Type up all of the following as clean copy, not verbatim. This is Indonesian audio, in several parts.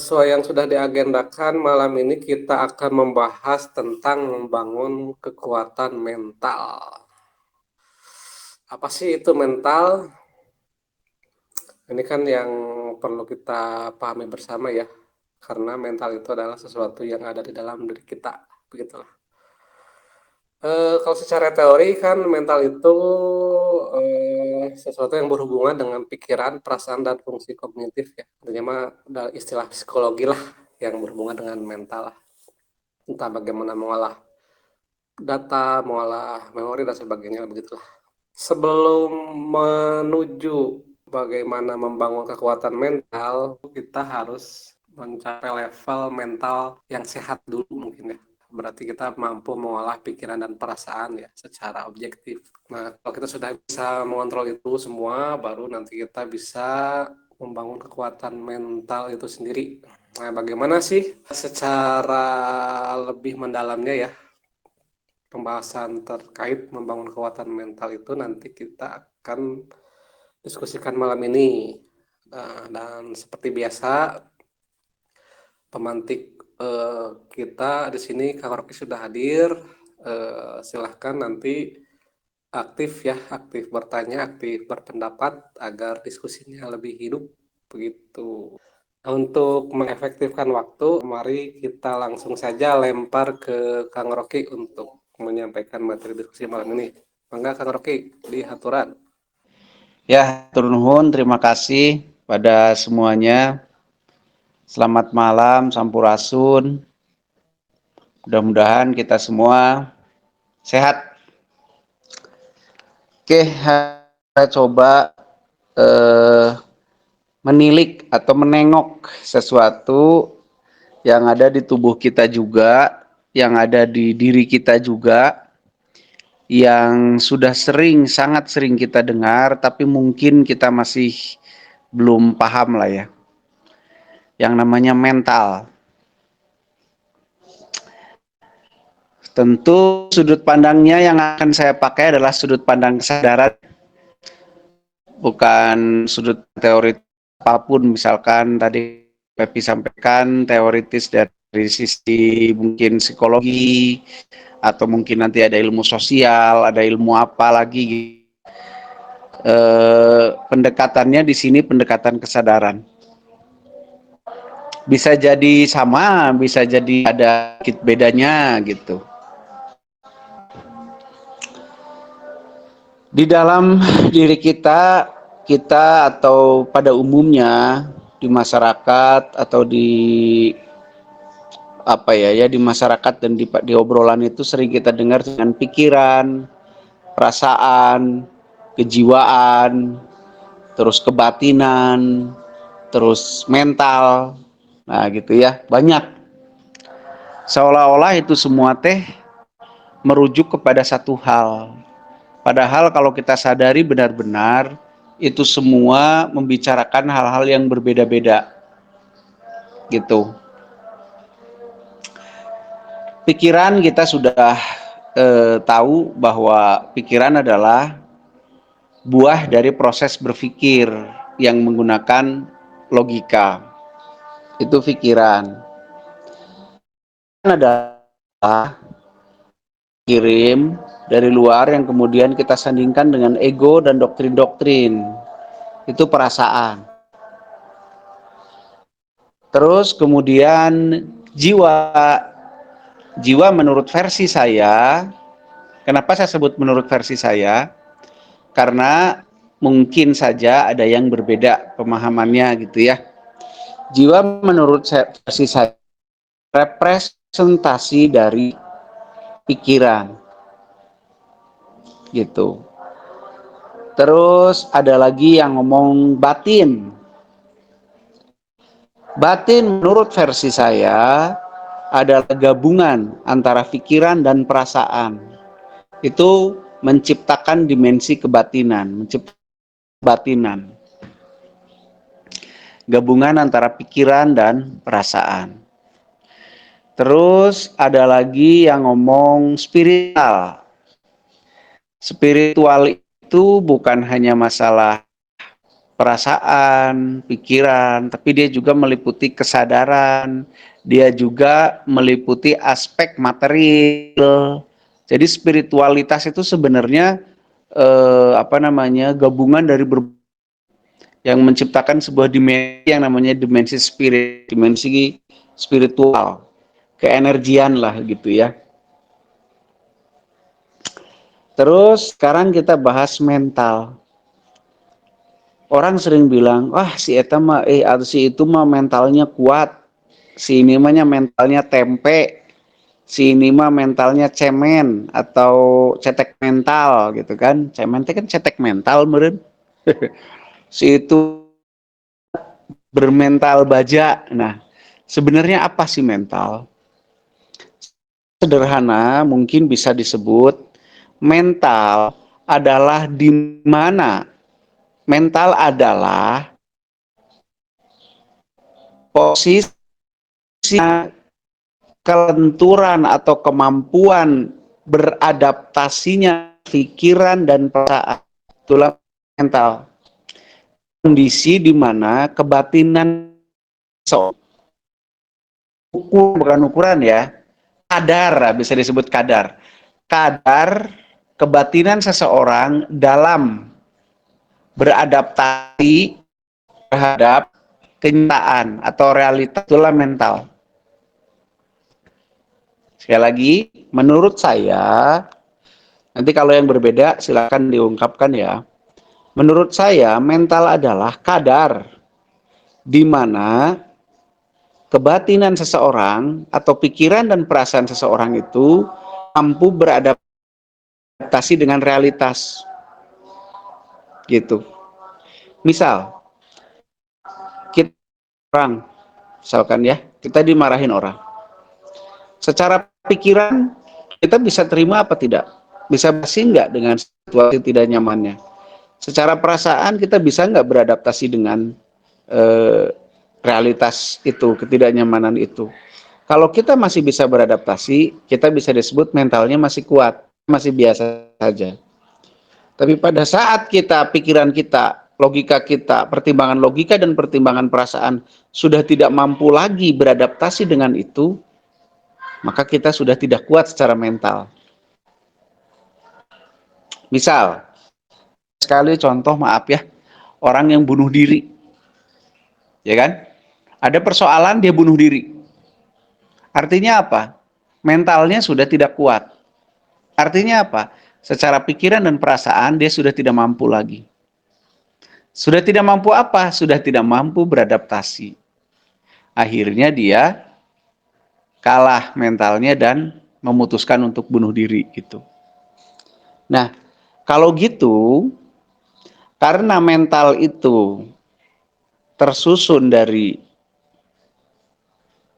Sesuai yang sudah diagendakan, malam ini kita akan membahas tentang membangun kekuatan mental. Apa sih itu mental? Ini kan yang perlu kita pahami bersama ya, karena mental itu adalah sesuatu yang ada di dalam diri kita, begitulah. Kalau secara teori kan mental itu sesuatu yang berhubungan dengan pikiran, perasaan, dan fungsi kognitif ya. Artinya mah istilah psikologi lah yang berhubungan dengan mental lah. Entah bagaimana mengolah data, mengolah memori dan sebagainya begitulah. Sebelum menuju bagaimana membangun kekuatan mental, kita harus mencapai level mental yang sehat dulu mungkin ya. Berarti kita mampu mengolah pikiran dan perasaan ya secara objektif. Nah, kalau kita sudah bisa mengontrol itu semua, baru nanti kita bisa membangun kekuatan mental itu sendiri. Nah, bagaimana sih secara lebih mendalamnya ya pembahasan terkait membangun kekuatan mental itu nanti kita akan diskusikan malam ini. Dan seperti biasa pemantik kita di sini Kak Rocky sudah hadir. Silahkan nanti aktif ya, aktif bertanya, aktif berpendapat agar diskusinya lebih hidup begitu. Untuk mengefektifkan waktu, mari kita langsung saja lempar ke Kang Rocky untuk menyampaikan materi diskusi malam ini. Mangga Kang Rocky di haturan. Ya, turun nuhun, terima kasih pada semuanya. Selamat malam, sampurasun. Mudah-mudahan kita semua sehat. Oke, saya coba menilik atau menengok sesuatu yang ada di tubuh kita juga, yang ada di diri kita juga, yang sudah sangat sering kita dengar, tapi mungkin kita masih belum paham lah ya. Yang namanya mental. Tentu sudut pandangnya yang akan saya pakai adalah sudut pandang kesadaran, bukan sudut teori apapun. Misalkan tadi Pepi sampaikan teoritis dari sisi mungkin psikologi, atau mungkin nanti ada ilmu sosial, ada ilmu apa lagi. Pendekatannya di sini pendekatan kesadaran. Bisa jadi sama, bisa jadi ada sedikit bedanya gitu. Di dalam diri kita atau pada umumnya di masyarakat atau di di masyarakat dan di obrolan itu sering kita dengar dengan pikiran, perasaan, kejiwaan, terus kebatinan, terus mental. Nah, gitu ya, banyak. Seolah-olah itu semua merujuk kepada satu hal. Padahal kalau kita sadari benar-benar itu semua membicarakan hal-hal yang berbeda-beda gitu. Pikiran kita sudah tahu bahwa pikiran adalah buah dari proses berpikir yang menggunakan logika. Itu pikiran. Adalah kirim dari luar yang kemudian kita sandingkan dengan ego dan doktrin-doktrin. Itu perasaan. Terus kemudian jiwa menurut versi saya. Kenapa saya sebut menurut versi saya? Karena mungkin saja ada yang berbeda pemahamannya gitu ya. Jiwa menurut versi saya representasi dari pikiran gitu. Terus ada lagi yang ngomong batin. Batin menurut versi saya adalah gabungan antara pikiran dan perasaan. Itu menciptakan dimensi kebatinan, batinan. Gabungan antara pikiran dan perasaan. Terus ada lagi yang ngomong spiritual. Spiritual itu bukan hanya masalah perasaan, pikiran, tapi dia juga meliputi kesadaran, dia juga meliputi aspek material. Jadi spiritualitas itu sebenarnya gabungan dari yang menciptakan sebuah dimensi yang namanya dimensi spirit, dimensi spiritual, keenergian lah gitu ya. Terus sekarang kita bahas mental. Orang sering bilang, wah si eta mah atau si itu mah mentalnya kuat, si ini mah mentalnya tempe, si ini mah mentalnya cemen atau cetek mental gitu kan. Cemen itu kan cetek mental meureun. Si itu bermental baja. Nah, sebenarnya apa sih mental? Sederhana mungkin bisa disebut mental adalah di mana mental adalah posisi kelenturan atau kemampuan beradaptasinya pikiran dan perasaan. Itulah mental. Kondisi di mana kebatinan bukan ukuran ya, kadar bisa disebut kadar. Kadar kebatinan seseorang dalam beradaptasi terhadap kenyataan atau realitas, itulah mental. Sekali lagi, menurut saya, nanti kalau yang berbeda silakan diungkapkan ya. Menurut saya, mental adalah kadar di mana kebatinan seseorang atau pikiran dan perasaan seseorang itu mampu beradaptasi dengan realitas. Gitu. Misal, kita orang, misalkan ya, kita dimarahin orang. Secara pikiran, kita bisa terima apa tidak? Bisa bersih nggak dengan situasi tidak nyamannya? Secara perasaan, kita bisa nggak beradaptasi dengan realitas itu, ketidaknyamanan itu? Kalau kita masih bisa beradaptasi, kita bisa disebut mentalnya masih kuat, masih biasa saja. Tapi pada saat pikiran kita, logika kita, pertimbangan logika dan pertimbangan perasaan sudah tidak mampu lagi beradaptasi dengan itu, maka kita sudah tidak kuat secara mental. Misal, sekali contoh maaf ya, orang yang bunuh diri, ya kan? Ada persoalan dia bunuh diri. Artinya apa? Mentalnya sudah tidak kuat. Artinya apa? Secara pikiran dan perasaan dia sudah tidak mampu lagi. Sudah tidak mampu apa? Sudah tidak mampu beradaptasi. Akhirnya dia kalah mentalnya dan memutuskan untuk bunuh diri gitu. Nah, kalau gitu, karena mental itu tersusun dari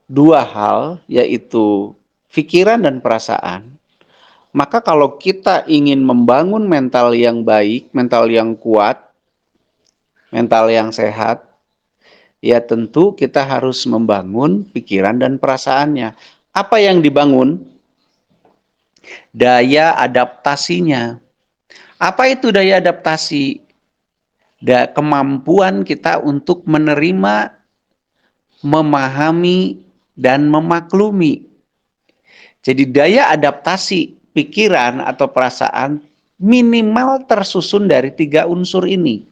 dua hal, yaitu pikiran dan perasaan, maka kalau kita ingin membangun mental yang baik, mental yang kuat, mental yang sehat, ya tentu kita harus membangun pikiran dan perasaannya. Apa yang dibangun? Daya adaptasinya. Apa itu daya adaptasi? Kemampuan kita untuk menerima, memahami, dan memaklumi. Jadi daya adaptasi pikiran atau perasaan minimal tersusun dari tiga unsur ini.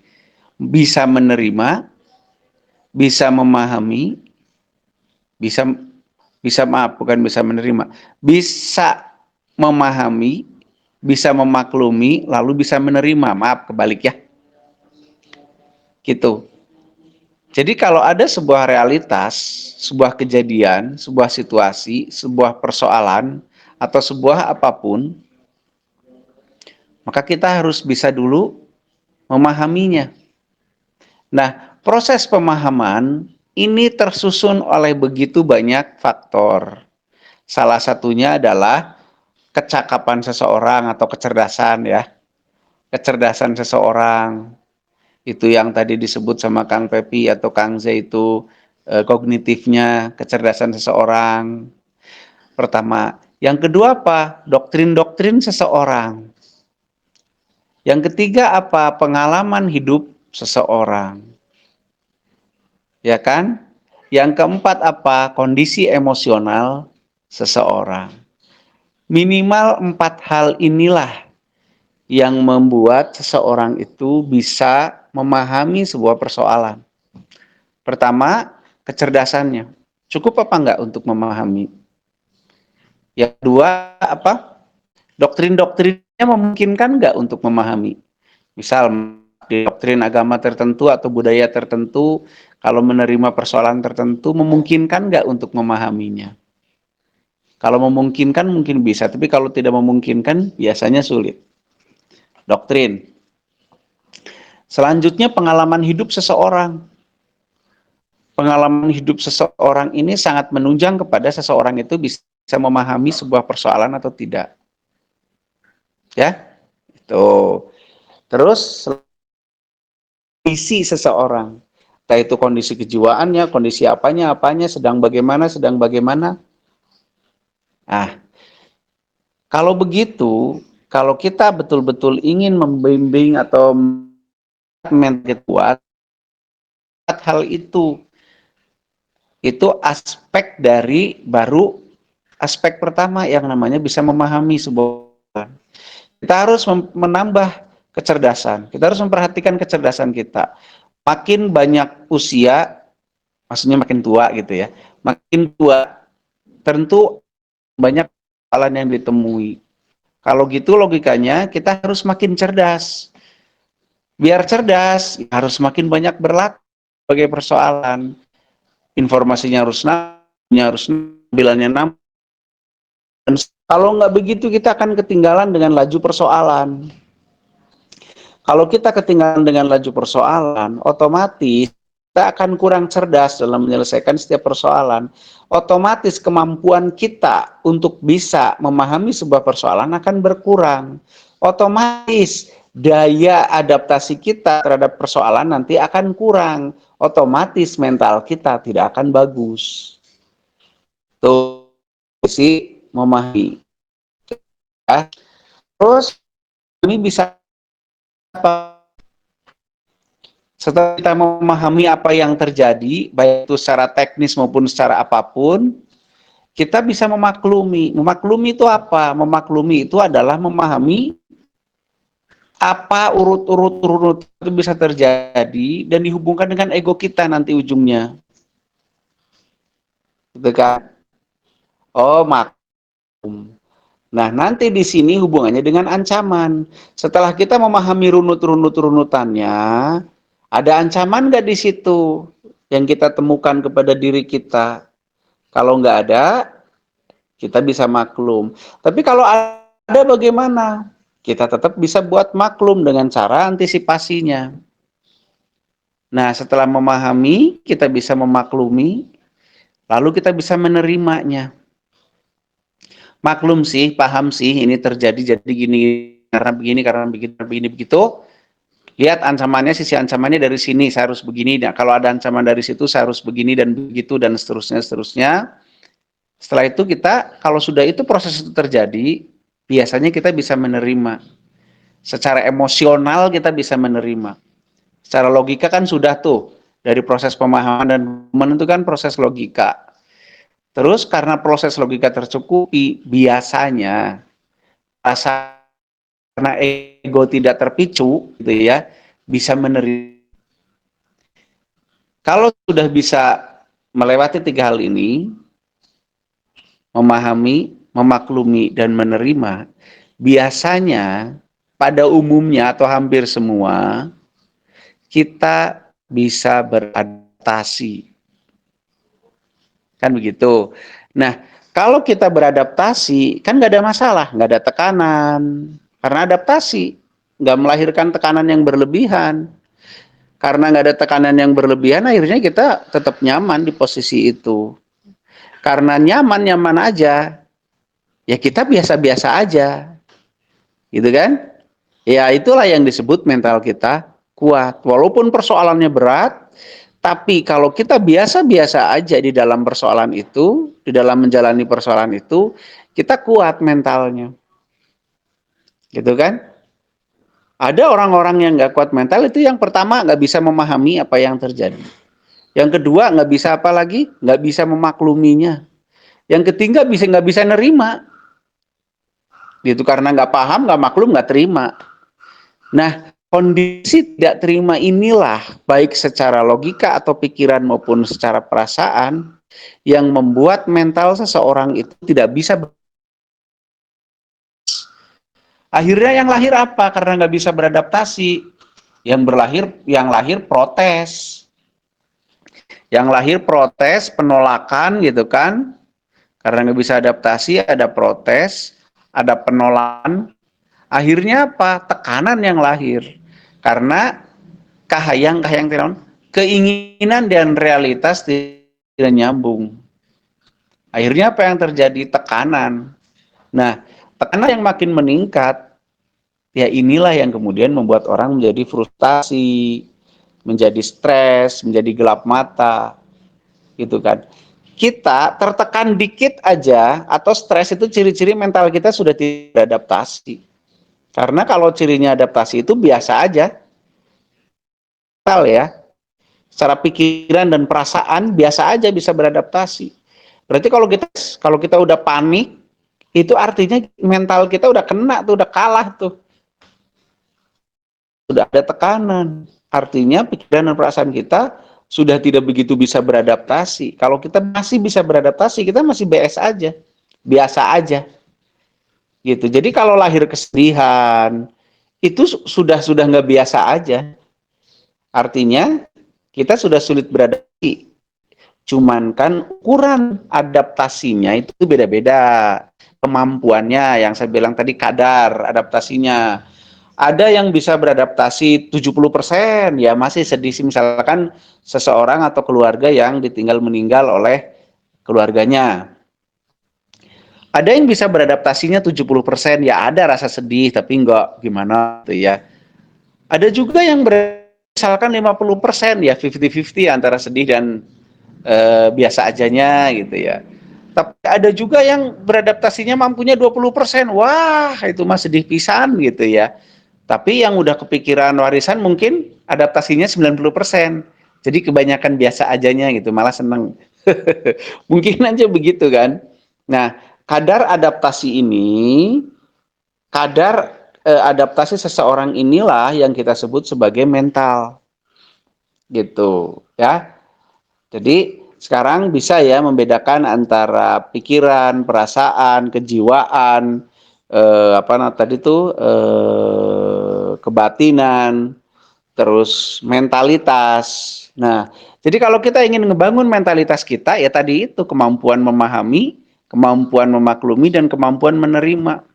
Bisa menerima, bisa memahami, bisa bukan bisa menerima, bisa memahami, bisa memaklumi, lalu bisa menerima. Maaf, kebalik ya. Gitu. Jadi kalau ada sebuah realitas, sebuah kejadian, sebuah situasi, sebuah persoalan, atau sebuah apapun, maka kita harus bisa dulu memahaminya. Nah, proses pemahaman ini tersusun oleh begitu banyak faktor. Salah satunya adalah kecakapan seseorang atau kecerdasan ya. Kecerdasan seseorang, itu yang tadi disebut sama Kang Pepi atau Kang Z itu kognitifnya, kecerdasan seseorang. Pertama. Yang kedua apa? Doktrin-doktrin seseorang. Yang ketiga apa? Pengalaman hidup seseorang. Ya kan? Yang keempat apa? Kondisi emosional seseorang. Minimal 4 hal inilah yang membuat seseorang itu bisa memahami sebuah persoalan. Pertama, kecerdasannya. Cukup apa enggak untuk memahami? Yang kedua, apa? Doktrin-doktrinnya memungkinkan enggak untuk memahami? Misal, di doktrin agama tertentu atau budaya tertentu, kalau menerima persoalan tertentu, memungkinkan enggak untuk memahaminya? Kalau memungkinkan mungkin bisa, tapi kalau tidak memungkinkan biasanya sulit. Doktrin. Selanjutnya pengalaman hidup seseorang. Pengalaman hidup seseorang ini sangat menunjang kepada seseorang itu bisa memahami sebuah persoalan atau tidak. Ya, itu. Terus kondisi seseorang, entah itu kondisi kejiwaannya, kondisi apanya, sedang bagaimana. Nah, kalau begitu, kalau kita betul-betul ingin membimbing atau mental kuat, hal itu aspek dari baru aspek pertama yang namanya bisa memahami sebuah. Kita harus menambah kecerdasan. Kita harus memperhatikan kecerdasan kita. Makin banyak usia, maksudnya makin tua gitu ya. Makin tua, tentu banyak kesalahan yang ditemui. Kalau gitu logikanya kita harus makin cerdas. Biar cerdas, harus makin banyak berlatih sebagai persoalan. Informasinya harus bilannya dan kalau nggak begitu kita akan ketinggalan dengan laju persoalan. Kalau kita ketinggalan dengan laju persoalan, otomatis kita akan kurang cerdas dalam menyelesaikan setiap persoalan. Otomatis kemampuan kita untuk bisa memahami sebuah persoalan akan berkurang. Otomatis daya adaptasi kita terhadap persoalan nanti akan kurang. Otomatis mental kita tidak akan bagus. Tuh sih memahami. Ya. Terus kami bisa setelah kita memahami apa yang terjadi, baik itu secara teknis maupun secara apapun, kita bisa memaklumi. Memaklumi itu apa? Memaklumi itu adalah memahami apa urut-urut itu bisa terjadi dan dihubungkan dengan ego kita nanti ujungnya. Gitu kan? Oh, maklum. Nah, nanti di sini hubungannya dengan ancaman. Setelah kita memahami runutannya, ada ancaman nggak di situ yang kita temukan kepada diri kita? Kalau nggak ada, kita bisa maklum. Tapi kalau ada bagaimana? Kita tetap bisa buat maklum dengan cara antisipasinya. Nah, setelah memahami, kita bisa memaklumi, lalu kita bisa menerimanya. Maklum sih, paham sih, ini terjadi jadi gini, karena begini, begitu. Lihat ancamannya, sisi ancamannya dari sini, saya harus begini. Nah, kalau ada ancaman dari situ, saya harus begini dan begitu, dan seterusnya. Setelah itu kita, kalau sudah itu proses itu terjadi, biasanya kita bisa menerima. Secara emosional kita bisa menerima. Secara logika kan sudah tuh, dari proses pemahaman dan menentukan proses logika. Terus karena proses logika tercukupi, biasanya karena ego tidak terpicu, gitu ya, bisa menerima. Kalau sudah bisa melewati 3 hal ini, memahami, memaklumi, dan menerima, biasanya pada umumnya atau hampir semua, kita bisa beradaptasi. Kan begitu. Nah, kalau kita beradaptasi, kan nggak ada masalah, nggak ada tekanan. Karena adaptasi, nggak melahirkan tekanan yang berlebihan. Karena nggak ada tekanan yang berlebihan, akhirnya kita tetap nyaman di posisi itu. Karena nyaman aja, ya kita biasa-biasa aja. Gitu kan? Ya itulah yang disebut mental kita kuat. Walaupun persoalannya berat, tapi kalau kita biasa-biasa aja di dalam persoalan itu, di dalam menjalani persoalan itu, kita kuat mentalnya. Gitu kan? Ada orang-orang yang nggak kuat mental itu yang pertama nggak bisa memahami apa yang terjadi. Yang kedua nggak bisa apa lagi? Nggak bisa memakluminya. Yang ketiga nggak bisa nerima. Gitu karena nggak paham, nggak maklum, nggak terima. Nah, kondisi tidak terima inilah baik secara logika atau pikiran maupun secara perasaan yang membuat mental seseorang itu tidak bisa. Akhirnya yang lahir apa? Karena nggak bisa beradaptasi. Yang lahir protes. Yang lahir protes, penolakan gitu kan. Karena nggak bisa adaptasi, ada protes, ada penolakan. Akhirnya apa? Tekanan yang lahir. Karena kahayang tidak, keinginan dan realitas tidak nyambung. Akhirnya apa yang terjadi? Tekanan. Nah, tekanan yang makin meningkat, ya inilah yang kemudian membuat orang menjadi frustasi, menjadi stres, menjadi gelap mata, gitu kan. Kita tertekan dikit aja atau stres itu ciri-ciri mental kita sudah tidak adaptasi. Karena kalau cirinya adaptasi itu biasa aja, mental ya, secara pikiran dan perasaan biasa aja bisa beradaptasi. Berarti kalau kita udah panik, itu artinya mental kita udah kena tuh, udah kalah tuh. Sudah ada tekanan. Artinya pikiran dan perasaan kita sudah tidak begitu bisa beradaptasi. Kalau kita masih bisa beradaptasi, kita masih BS aja. Biasa aja. Gitu. Jadi kalau lahir kesedihan, itu sudah nggak biasa aja. Artinya kita sudah sulit beradaptasi. Cuman kan ukuran adaptasinya itu beda-beda. Kemampuannya yang saya bilang tadi kadar adaptasinya. Ada yang bisa beradaptasi 70%, ya masih sedih sih misalkan seseorang atau keluarga yang ditinggal meninggal oleh keluarganya. Ada yang bisa beradaptasinya 70%, ya ada rasa sedih tapi enggak gimana gitu ya. Ada juga yang misalkan 50%, ya 50-50 antara sedih dan biasa ajanya gitu ya. Tapi ada juga yang beradaptasinya mampunya 20%. Wah, itu mah sedih pisan gitu ya. Tapi yang udah kepikiran warisan mungkin adaptasinya 90%. Jadi kebanyakan biasa ajanya gitu, malah seneng. Mungkin aja begitu kan. Nah, kadar adaptasi ini, kadar adaptasi seseorang inilah yang kita sebut sebagai mental. Gitu, ya. Jadi sekarang bisa ya membedakan antara pikiran, perasaan, kejiwaan, tadi tuh kebatinan, terus mentalitas. Nah, jadi kalau kita ingin ngebangun mentalitas kita, ya tadi itu kemampuan memahami, kemampuan memaklumi, dan kemampuan menerima.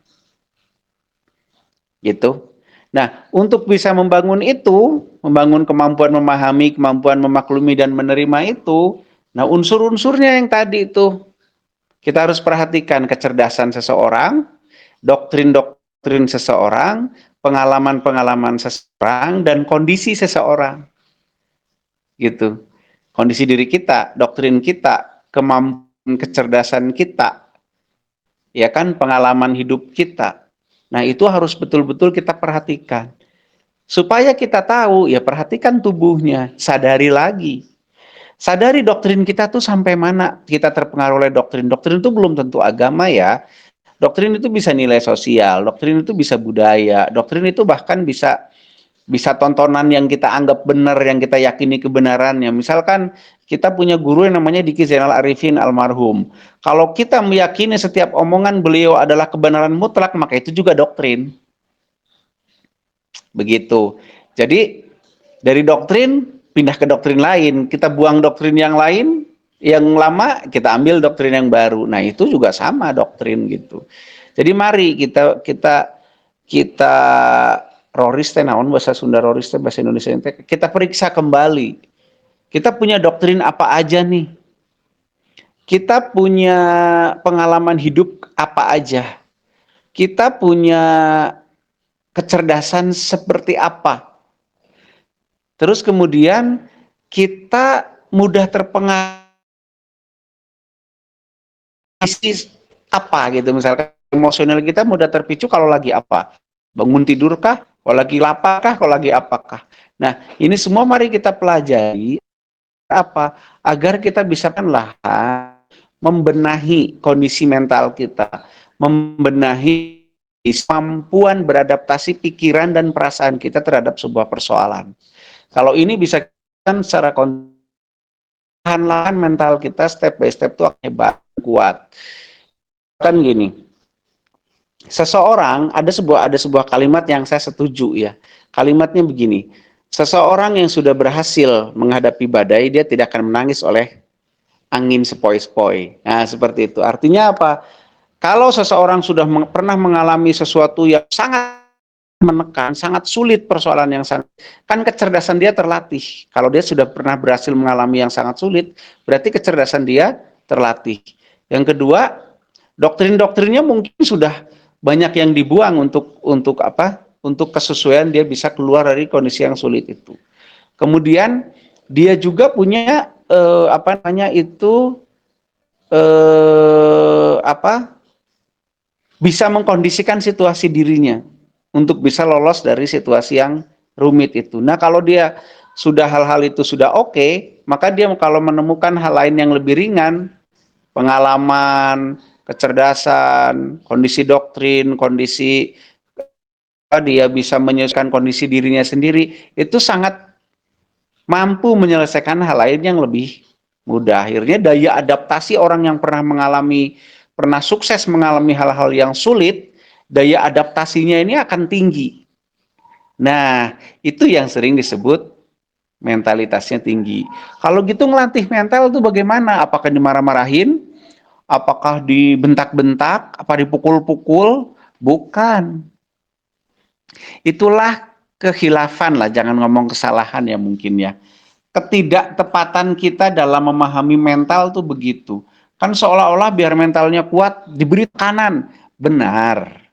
Gitu. Nah, untuk bisa membangun itu, membangun kemampuan memahami, kemampuan memaklumi, dan menerima itu, nah unsur-unsurnya yang tadi itu, kita harus perhatikan kecerdasan seseorang, doktrin-doktrin seseorang, pengalaman-pengalaman seseorang, dan kondisi seseorang. Gitu. Kondisi diri kita, doktrin kita, kemampuan kecerdasan kita, ya kan, pengalaman hidup kita. Nah, itu harus betul-betul kita perhatikan. Supaya kita tahu, ya perhatikan tubuhnya, sadari lagi. Sadari doktrin kita tuh sampai mana kita terpengaruh oleh doktrin. Doktrin itu belum tentu agama ya. Doktrin itu bisa nilai sosial, doktrin itu bisa budaya, doktrin itu bahkan bisa bisa tontonan yang kita anggap benar, yang kita yakini kebenarannya. Misalkan kita punya guru yang namanya Diki Zainal Arifin almarhum. Kalau kita meyakini setiap omongan beliau adalah kebenaran mutlak, maka itu juga doktrin. Begitu. Jadi dari doktrin pindah ke doktrin lain, kita buang doktrin yang lain, yang lama kita ambil doktrin yang baru. Nah, itu juga sama doktrin gitu. Jadi mari kita roris teh naon bahasa Sunda, roris teh bahasa Indonesia teh, kita periksa kembali. Kita punya doktrin apa aja nih? Kita punya pengalaman hidup apa aja? Kita punya kecerdasan seperti apa? Terus kemudian kita mudah terpengaruh apa gitu, misalkan emosional kita mudah terpicu kalau lagi apa? Bangun tidur kah? Kalau lagi lapar kah, kalau lagi apakah. Nah, ini semua mari kita pelajari apa? Agar kita bisa membenahi kondisi mental kita, membenahi kemampuan beradaptasi pikiran dan perasaan kita terhadap sebuah persoalan. Kalau ini bisa kan secara lahan mental kita step by step itu akan hebat, kuat. Kan gini, seseorang ada sebuah kalimat yang saya setuju ya. Kalimatnya begini, seseorang yang sudah berhasil menghadapi badai, dia tidak akan menangis oleh angin sepoi-sepoi. Nah, seperti itu. Artinya apa? Kalau seseorang sudah pernah mengalami sesuatu yang sangat menekan, sangat sulit, persoalan yang sangat, kan kecerdasan dia terlatih. Kalau dia sudah pernah berhasil mengalami yang sangat sulit, berarti kecerdasan dia terlatih. Yang kedua, doktrin-doktrinnya mungkin sudah banyak yang dibuang untuk apa? Untuk kesesuaian dia bisa keluar dari kondisi yang sulit itu. Kemudian dia juga punya apa namanya itu apa? Bisa mengkondisikan situasi dirinya untuk bisa lolos dari situasi yang rumit itu. Nah, kalau dia sudah hal-hal itu sudah oke, maka dia kalau menemukan hal lain yang lebih ringan, pengalaman, kecerdasan, kondisi doktrin, kondisi dia bisa menyelesaikan kondisi dirinya sendiri, itu sangat mampu menyelesaikan hal lain yang lebih mudah. Akhirnya daya adaptasi orang yang pernah sukses mengalami hal-hal yang sulit, daya adaptasinya ini akan tinggi. Nah, itu yang sering disebut mentalitasnya tinggi. Kalau gitu ngelatih mental itu bagaimana? Apakah dimarah-marahin? Apakah dibentak-bentak? Apa dipukul-pukul? Bukan. Itulah kehilafan lah, jangan ngomong kesalahan ya mungkin ya. Ketidaktepatan kita dalam memahami mental tuh begitu. Kan seolah-olah biar mentalnya kuat diberi tekanan. Benar.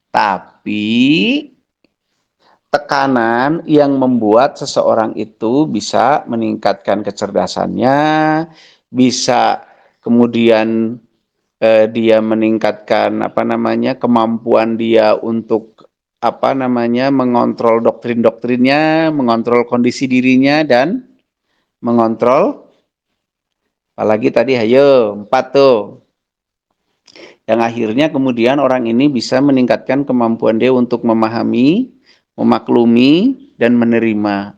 Tapi tekanan yang membuat seseorang itu bisa meningkatkan kecerdasannya, bisa kemudian dia meningkatkan apa namanya kemampuan dia untuk apa namanya mengontrol doktrin-doktrinnya, mengontrol kondisi dirinya dan mengontrol apalagi tadi ayo 4 tuh. Yang akhirnya kemudian orang ini bisa meningkatkan kemampuan dia untuk memahami, memaklumi dan menerima.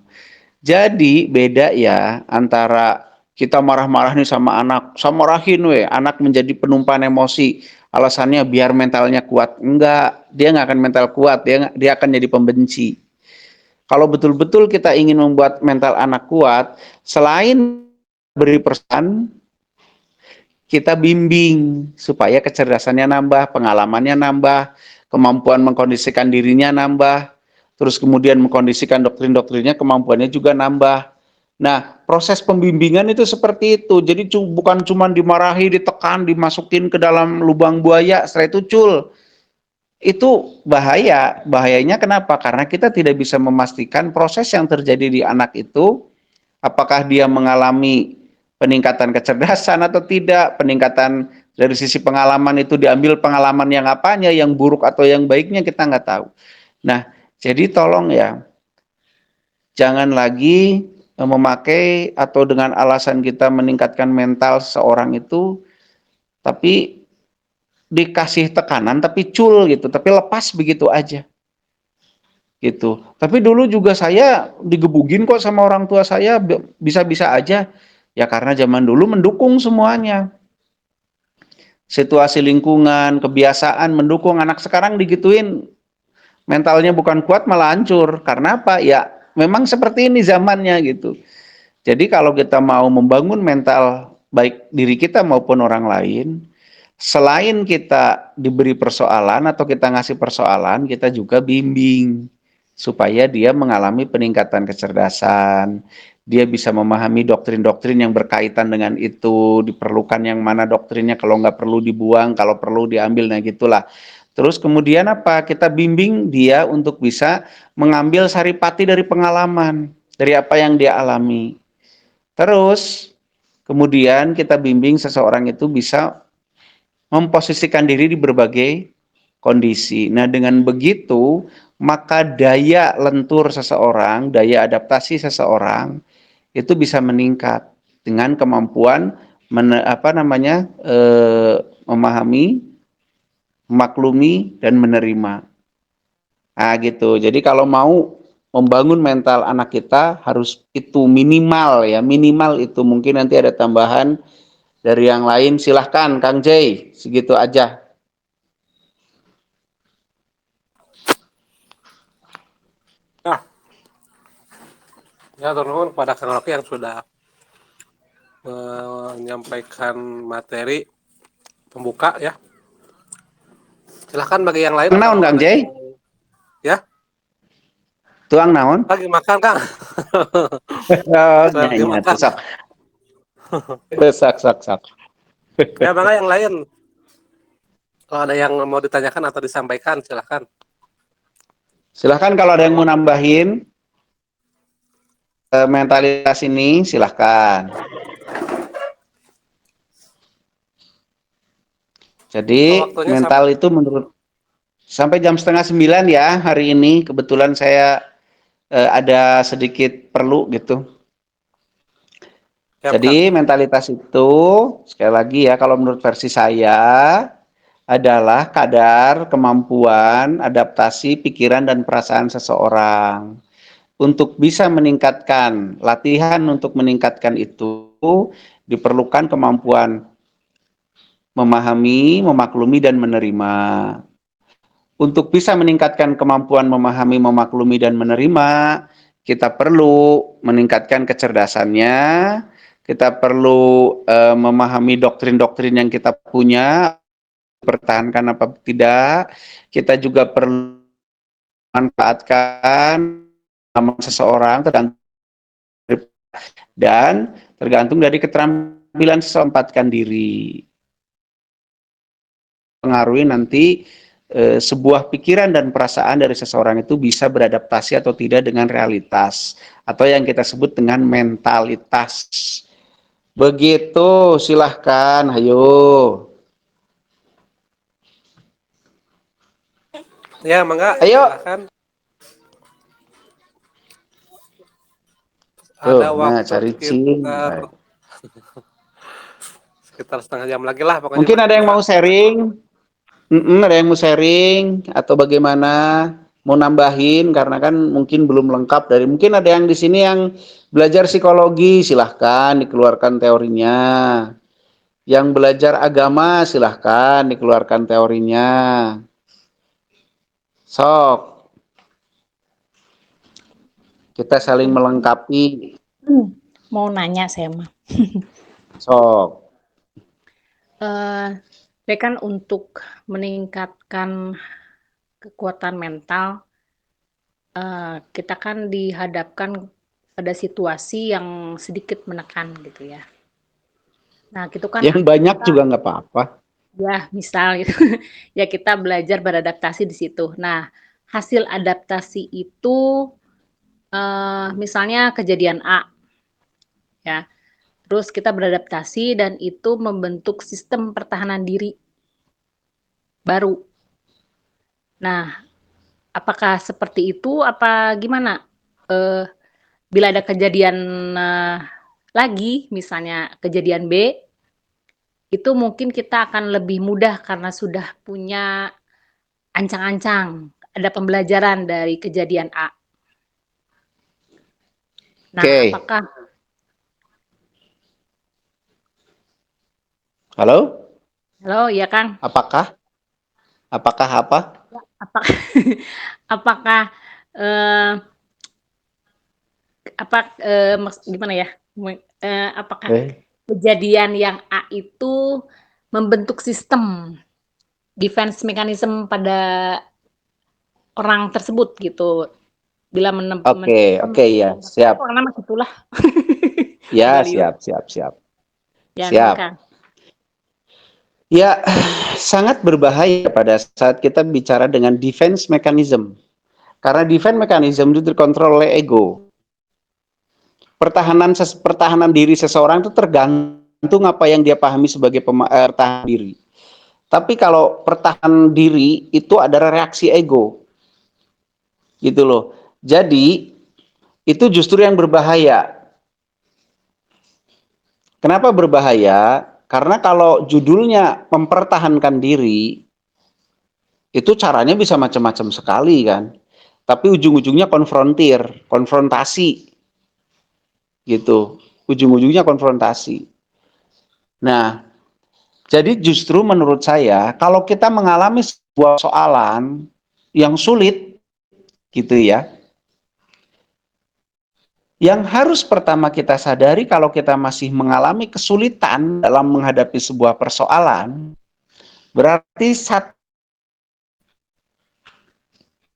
Jadi beda ya antara kita marah-marah nih sama anak, sama marahin anak menjadi penumpang emosi. Alasannya biar mentalnya kuat. Enggak, dia nggak akan mental kuat, dia akan jadi pembenci. Kalau betul-betul kita ingin membuat mental anak kuat, selain beri pesan, kita bimbing supaya kecerdasannya nambah, pengalamannya nambah, kemampuan mengkondisikan dirinya nambah, terus kemudian mengkondisikan doktrin-doktrinnya, kemampuannya juga nambah. Nah, proses pembimbingan itu seperti itu. Jadi bukan cuma dimarahi, ditekan, dimasukin ke dalam lubang buaya, setelah itu cul. Itu bahaya. Bahayanya kenapa? Karena kita tidak bisa memastikan proses yang terjadi di anak itu, apakah dia mengalami peningkatan kecerdasan atau tidak, peningkatan dari sisi pengalaman itu diambil pengalaman yang apanya, yang buruk atau yang baiknya kita nggak tahu. Nah, jadi tolong ya, jangan lagi memakai atau dengan alasan kita meningkatkan mental seseorang itu, tapi dikasih tekanan, tapi cul gitu, tapi lepas begitu aja. Gitu. Tapi dulu juga saya digebugin kok sama orang tua saya, bisa-bisa aja. Ya karena zaman dulu mendukung semuanya. Situasi lingkungan, kebiasaan mendukung. Anak sekarang digituin, mentalnya bukan kuat malah hancur. Karena apa? Ya memang seperti ini zamannya gitu. Jadi kalau kita mau membangun mental baik diri kita maupun orang lain, selain kita diberi persoalan atau kita ngasih persoalan, kita juga bimbing supaya dia mengalami peningkatan kecerdasan, dia bisa memahami doktrin-doktrin yang berkaitan dengan itu, diperlukan yang mana doktrinnya, kalau nggak perlu dibuang, kalau perlu diambil, nah gitulah. Terus kemudian apa? Kita bimbing dia untuk bisa mengambil saripati dari pengalaman, dari apa yang dia alami. Terus kemudian kita bimbing seseorang itu bisa memposisikan diri di berbagai kondisi. Nah, dengan begitu maka daya lentur seseorang, daya adaptasi seseorang itu bisa meningkat dengan kemampuan memahami, memaklumi dan menerima. Nah, gitu. Jadi kalau mau membangun mental anak kita harus itu minimal ya, minimal itu. Mungkin nanti ada tambahan dari yang lain. Silahkan Kang Jay, segitu aja. Nah, ya turun kepada Kang Rocky yang sudah menyampaikan materi pembuka ya. Silahkan bagi yang lain Naon kalau Kang ada yang Jay? ya Tuang naon? lagi makan Kang. Oh, Saya lagi nyanyi makan. sak. Sak. Ya bangga yang lain. Kalau ada yang mau ditanyakan atau disampaikan silahkan. Silahkan kalau ada yang mau nambahin mentalitas ini, silahkan. Oh, Jadi waktunya sampai mental itu menurut sampai jam 8:30 ya hari ini. Kebetulan saya ada sedikit perlu gitu. siap Kang. Jadi mentalitas itu sekali lagi ya kalau menurut versi saya adalah kadar kemampuan adaptasi pikiran dan perasaan seseorang. Untuk bisa meningkatkan latihan untuk meningkatkan itu diperlukan kemampuan memahami, memaklumi dan menerima. Untuk bisa meningkatkan kemampuan memahami, memaklumi dan menerima, kita perlu meningkatkan kecerdasannya, kita perlu memahami doktrin-doktrin yang kita punya, pertahankan apa tidak, kita juga perlu manfaatkan nama seseorang dan tergantung dari keterampilan seseorang diri. Pengaruhi nanti sebuah pikiran dan perasaan dari seseorang itu bisa beradaptasi atau tidak dengan realitas atau yang kita sebut dengan mentalitas. Begitu, silahkan, ayo. Ya mangga Ayo. silahkan. Tuh, Ada nah waktu cari cing. sekitar setengah jam lagi lah pokoknya Mungkin mah ada yang kita. mau sharing? Ada yang mau sharing atau bagaimana? Mau nambahin karena kan mungkin belum lengkap dari mungkin ada yang di sini yang belajar psikologi, silahkan dikeluarkan teorinya. Yang belajar agama silahkan dikeluarkan teorinya. Sok, kita saling melengkapi. Mau nanya saya mah. Sok. Ya kan untuk meningkatkan kekuatan mental, kita kan dihadapkan pada situasi yang sedikit menekan gitu ya. Nah, gitu kan Yang banyak juga nggak apa-apa. ya misal gitu, ya kita belajar beradaptasi di situ. Nah, hasil adaptasi itu, misalnya kejadian A, ya, terus kita beradaptasi dan itu membentuk sistem pertahanan diri baru. Nah, apakah seperti itu apa gimana? Bila ada kejadian, lagi, misalnya kejadian B, itu mungkin kita akan lebih mudah karena sudah punya ancang-ancang, ada pembelajaran dari kejadian A. Nah, Oke. apakah Halo? halo, ya Kang? Apakah? Apakah apa? Apa apakah, eee, gimana ya, apakah Eh. kejadian yang A itu membentuk sistem defense mechanism pada orang tersebut gitu, bila Oke, ya, siap. pokoknya mah gitulah. Ya, Agak liur. siap. Ya, kan, Siap. Kang? Ya, sangat berbahaya pada saat kita bicara dengan defense mechanism. Karena defense mechanism itu dikontrol oleh ego. Pertahanan diri seseorang itu tergantung apa yang dia pahami sebagai pertahanan diri. Tapi kalau pertahanan diri itu adalah reaksi ego. gitu loh. Jadi itu justru yang berbahaya. Kenapa berbahaya? Karena kalau judulnya mempertahankan diri, itu caranya bisa macam-macam sekali kan. Tapi ujung-ujungnya konfrontasi gitu. Ujung-ujungnya konfrontasi. Nah, jadi justru menurut saya kalau kita mengalami sebuah soalan yang sulit gitu ya, yang harus pertama kita sadari kalau kita masih mengalami kesulitan dalam menghadapi sebuah persoalan, berarti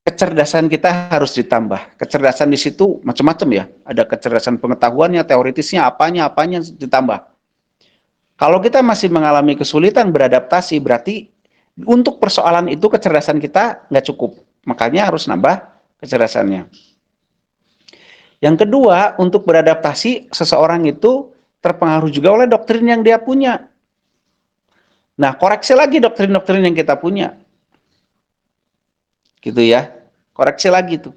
kecerdasan kita harus ditambah. Kecerdasan di situ macam-macam ya. Ada kecerdasan pengetahuannya, teoritisnya, apanya ditambah. Kalau kita masih mengalami kesulitan beradaptasi, berarti untuk persoalan itu kecerdasan kita nggak cukup. Makanya harus nambah kecerdasannya. Yang kedua, untuk beradaptasi, seseorang itu terpengaruh juga oleh doktrin yang dia punya. Nah, koreksi lagi doktrin-doktrin yang kita punya. Gitu ya. Koreksi lagi tuh.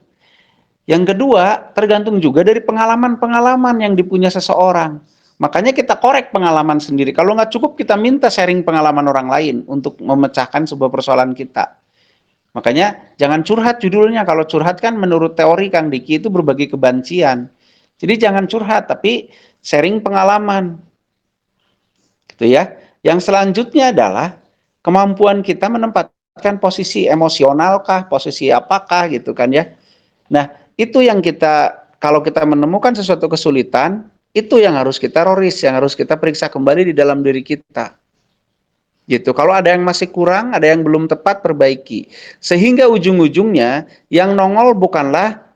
Yang kedua, tergantung juga dari pengalaman-pengalaman yang dipunya seseorang. Makanya kita korek pengalaman sendiri. Kalau nggak cukup, kita minta sharing pengalaman orang lain untuk memecahkan sebuah persoalan kita. Makanya jangan curhat judulnya. Kalau curhat kan menurut teori Kang Diki itu berbagi kebencian. Jadi jangan curhat, tapi sharing pengalaman. Gitu ya. Yang selanjutnya adalah kemampuan kita menempatkan posisi emosional kah, posisi apakah gitu kan ya. Nah, itu yang kita, kalau kita menemukan sesuatu kesulitan, itu yang harus kita roris, yang harus kita periksa kembali di dalam diri kita. Gitu. Kalau ada yang masih kurang, ada yang belum tepat, perbaiki. Sehingga ujung-ujungnya yang nongol bukanlah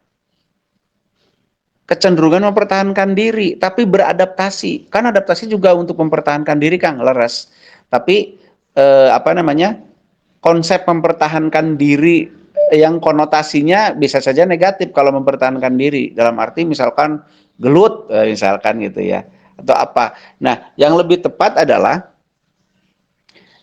kecenderungan mempertahankan diri, tapi beradaptasi. Kan adaptasi juga untuk mempertahankan diri, Kang, leres. Tapi apa namanya? Konsep mempertahankan diri yang konotasinya bisa saja negatif kalau mempertahankan diri. Dalam arti misalkan gelut, misalkan gitu ya. Atau apa. Nah, yang lebih tepat adalah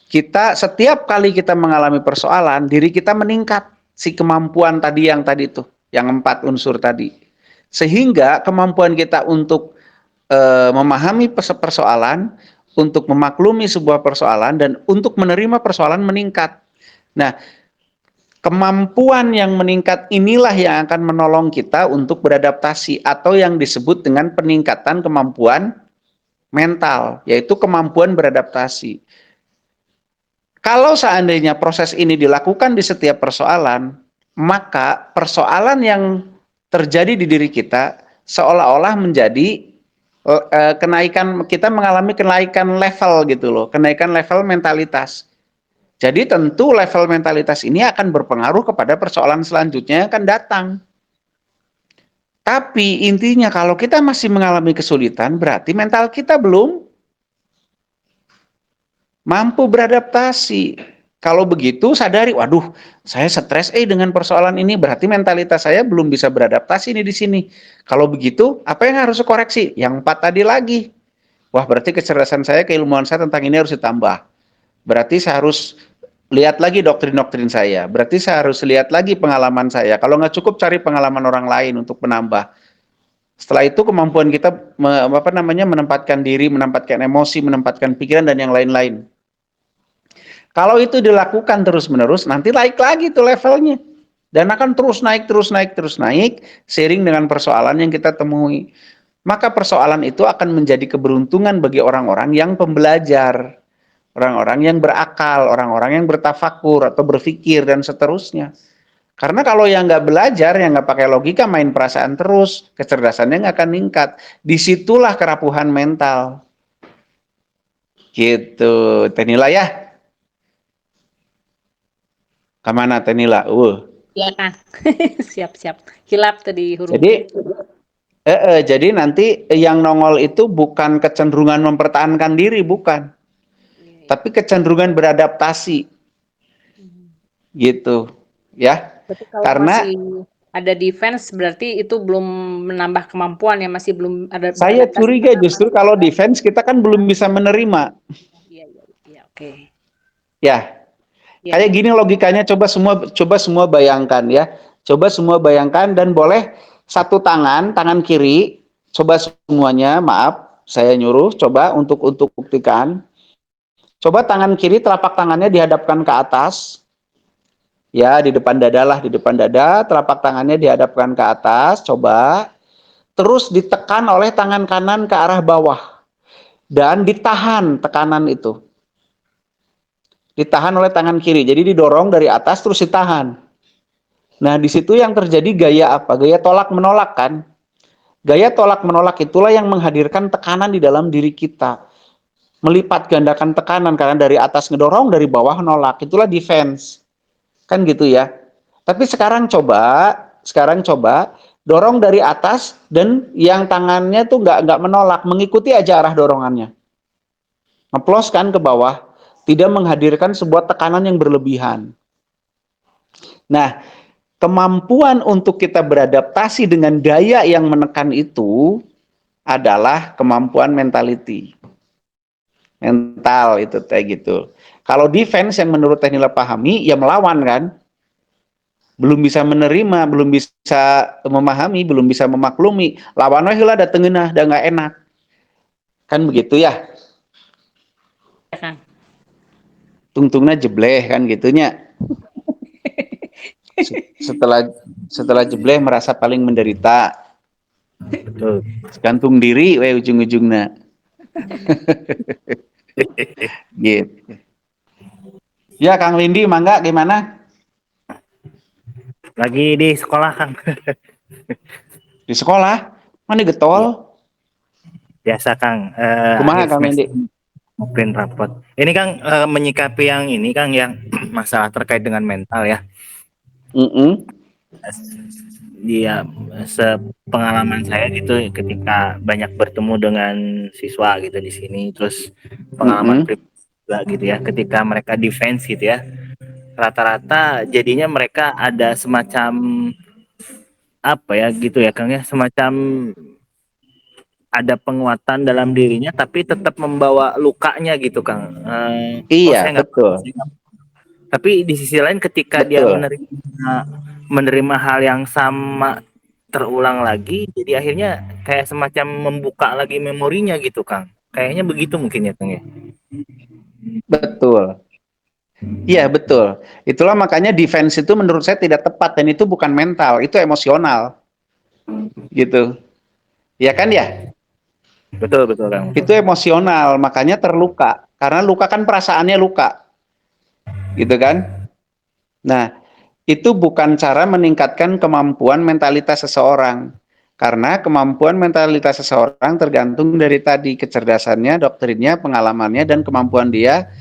kita setiap kali kita mengalami persoalan, diri kita meningkat si kemampuan tadi itu, yang 4 unsur tadi. Sehingga kemampuan kita untuk memahami persoalan, untuk memaklumi sebuah persoalan, dan untuk menerima persoalan meningkat. Nah, kemampuan yang meningkat inilah yang akan menolong kita untuk beradaptasi atau yang disebut dengan peningkatan kemampuan mental, yaitu kemampuan beradaptasi. Kalau seandainya proses ini dilakukan di setiap persoalan, maka persoalan yang terjadi di diri kita seolah-olah menjadi kenaikan, kita mengalami kenaikan level gitu loh, kenaikan level mentalitas. Jadi tentu level mentalitas ini akan berpengaruh kepada persoalan selanjutnya yang akan datang. Tapi intinya kalau kita masih mengalami kesulitan, berarti mental kita belum mampu beradaptasi. Kalau begitu sadari, waduh, saya stres dengan persoalan ini, berarti mentalitas saya belum bisa beradaptasi nih di sini. Kalau begitu, apa yang harus dikoreksi? Yang 4 tadi lagi. Wah, berarti kecerdasan saya, keilmuan saya tentang ini harus ditambah. Berarti saya harus lihat lagi doktrin-doktrin saya. Berarti saya harus lihat lagi pengalaman saya. Kalau nggak cukup, cari pengalaman orang lain untuk menambah. Setelah itu kemampuan kita menempatkan diri, menempatkan emosi, menempatkan pikiran dan yang lain-lain. Kalau itu dilakukan terus-menerus, nanti naik lagi tuh levelnya. Dan akan terus naik, seiring dengan persoalan yang kita temui. Maka persoalan itu akan menjadi keberuntungan bagi orang-orang yang pembelajar. Orang-orang yang berakal, orang-orang yang bertafakur atau berpikir dan seterusnya. Karena kalau yang nggak belajar, yang nggak pakai logika, main perasaan terus, kecerdasannya nggak akan meningkat. Disitulah kerapuhan mental. Gitu, Tenila ya. Kemana Tenila? Ya kan. Siap-siap. Kilap tadi huruf. Jadi nanti yang nongol itu bukan kecenderungan mempertahankan diri, bukan. Tapi kecenderungan beradaptasi. Gitu. Ya. Berarti kalau karena masih ada defense berarti itu belum menambah kemampuan ya, masih belum ada. Saya curiga justru kalau defense kita kan belum bisa menerima. Iya, oke. Ya. Kayak gini logikanya, coba semua bayangkan ya. Coba semua bayangkan dan boleh satu tangan kiri, coba semuanya, maaf, saya nyuruh, coba untuk buktikan. Coba tangan kiri telapak tangannya dihadapkan ke atas, ya di depan dada lah, di depan dada, telapak tangannya dihadapkan ke atas, coba. Terus ditekan oleh tangan kanan ke arah bawah dan ditahan tekanan itu. Ditahan oleh tangan kiri, jadi didorong dari atas terus ditahan. Nah, di situ yang terjadi gaya apa? Gaya tolak menolak kan? Gaya tolak menolak itulah yang menghadirkan tekanan di dalam diri kita. Melipat gandakan tekanan karena dari atas ngedorong, dari bawah nolak. Itulah defense. Kan gitu ya. Tapi sekarang coba dorong dari atas dan yang tangannya tuh nggak menolak, mengikuti aja arah dorongannya. Ngeplos kan ke bawah, tidak menghadirkan sebuah tekanan yang berlebihan. Nah, kemampuan untuk kita beradaptasi dengan gaya yang menekan itu adalah kemampuan mentality. Mental itu kayak gitu. Kalau defense yang menurut Teknila pahami, ya melawan kan. Belum bisa menerima, belum bisa memahami, belum bisa memaklumi. Lawan heula datengeunah, da nggak enak. Kan begitu ya. Ya, Kang. Tungtungnya jebleh kan gitunya. Setelah jebleh merasa paling menderita. Betul. Gantung diri we ujung-ujungnya. Gitu. Ya Kang Windy, mangga gimana? Lagi di sekolah, Kang. Di sekolah? Mana Iya, getol? biasa, Kang. Kumaha Akhir Kang semester Windy? mau print rapot. Ini, Kang, menyikapi yang ini, Kang, yang masalah terkait dengan mental ya. Dia sepengalaman saya gitu ketika banyak bertemu dengan siswa gitu di sini, terus pengalaman pribadi juga gitu ya, ketika mereka defense gitu ya, rata-rata jadinya mereka ada semacam apa ya gitu ya Kang ya, semacam ada penguatan dalam dirinya tapi tetap membawa lukanya gitu Kang. Iya, Saya nggak betul. paham sih, Kang. Tapi di sisi lain ketika dia Betul. menerima hal yang sama terulang lagi, jadi akhirnya kayak semacam membuka lagi memorinya gitu Kang. Kayaknya begitu mungkin ya Kang ya. Betul. Iya, betul. Itulah makanya defense itu menurut saya tidak tepat dan itu bukan mental, itu emosional. Gitu. Ya kan ya? Betul betul Kang. Itu emosional, makanya terluka. Karena luka kan perasaannya luka. Gitu kan? Nah, itu bukan cara meningkatkan kemampuan mentalitas seseorang. Karena kemampuan mentalitas seseorang tergantung dari tadi kecerdasannya, doktrinnya, pengalamannya, dan kemampuan dia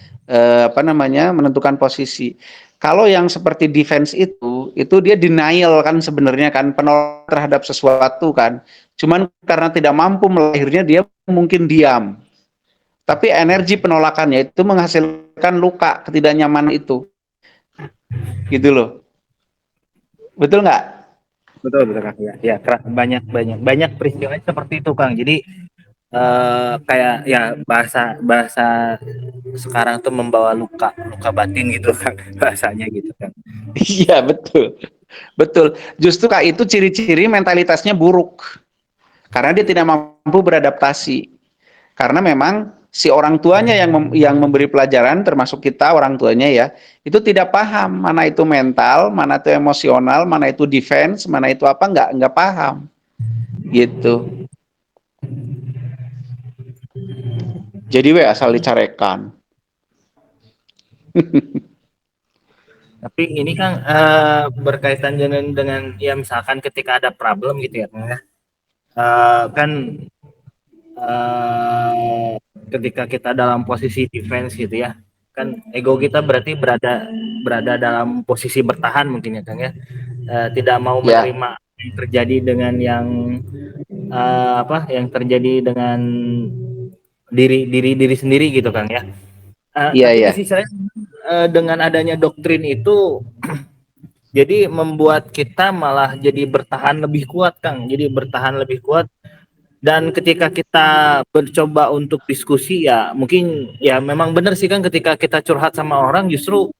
menentukan posisi. Kalau yang seperti defense itu dia denial kan sebenarnya kan, penolak terhadap sesuatu kan. Cuman karena tidak mampu melahirnya dia mungkin diam. Tapi energi penolakannya itu menghasilkan luka, ketidaknyamanan itu. Gitu loh. Betul nggak? Betul betul Kang. Ya, banyak peristiwa seperti itu Kang. Jadi kayak ya bahasa bahasa sekarang tuh membawa luka batin gitu kan bahasanya gitu kan. Iya, betul. Betul. Justru Kak itu ciri-ciri mentalitasnya buruk. Karena dia tidak mampu beradaptasi. Karena memang si orang tuanya yang memberi pelajaran, termasuk kita orang tuanya ya, itu tidak paham mana itu mental, mana itu emosional, mana itu defense, mana itu apa, nggak paham. Gitu. Jadi we asal dicarekan. Tapi ini Kang berkaitan dengan ya misalkan ketika ada problem gitu ya Kang ya. Kan ketika kita dalam posisi defense gitu ya, kan ego kita berarti berada dalam posisi bertahan mungkin ya Kang ya. Tidak mau Ya, menerima yang terjadi dengan yang terjadi dengan diri sendiri gitu Kang ya. iya, Tapi iya. di sisi lain dengan adanya doktrin itu jadi membuat kita malah jadi bertahan lebih kuat Kang. Jadi bertahan lebih kuat dan ketika kita mencoba untuk diskusi ya mungkin ya memang benar sih Kang, ketika kita curhat sama orang justru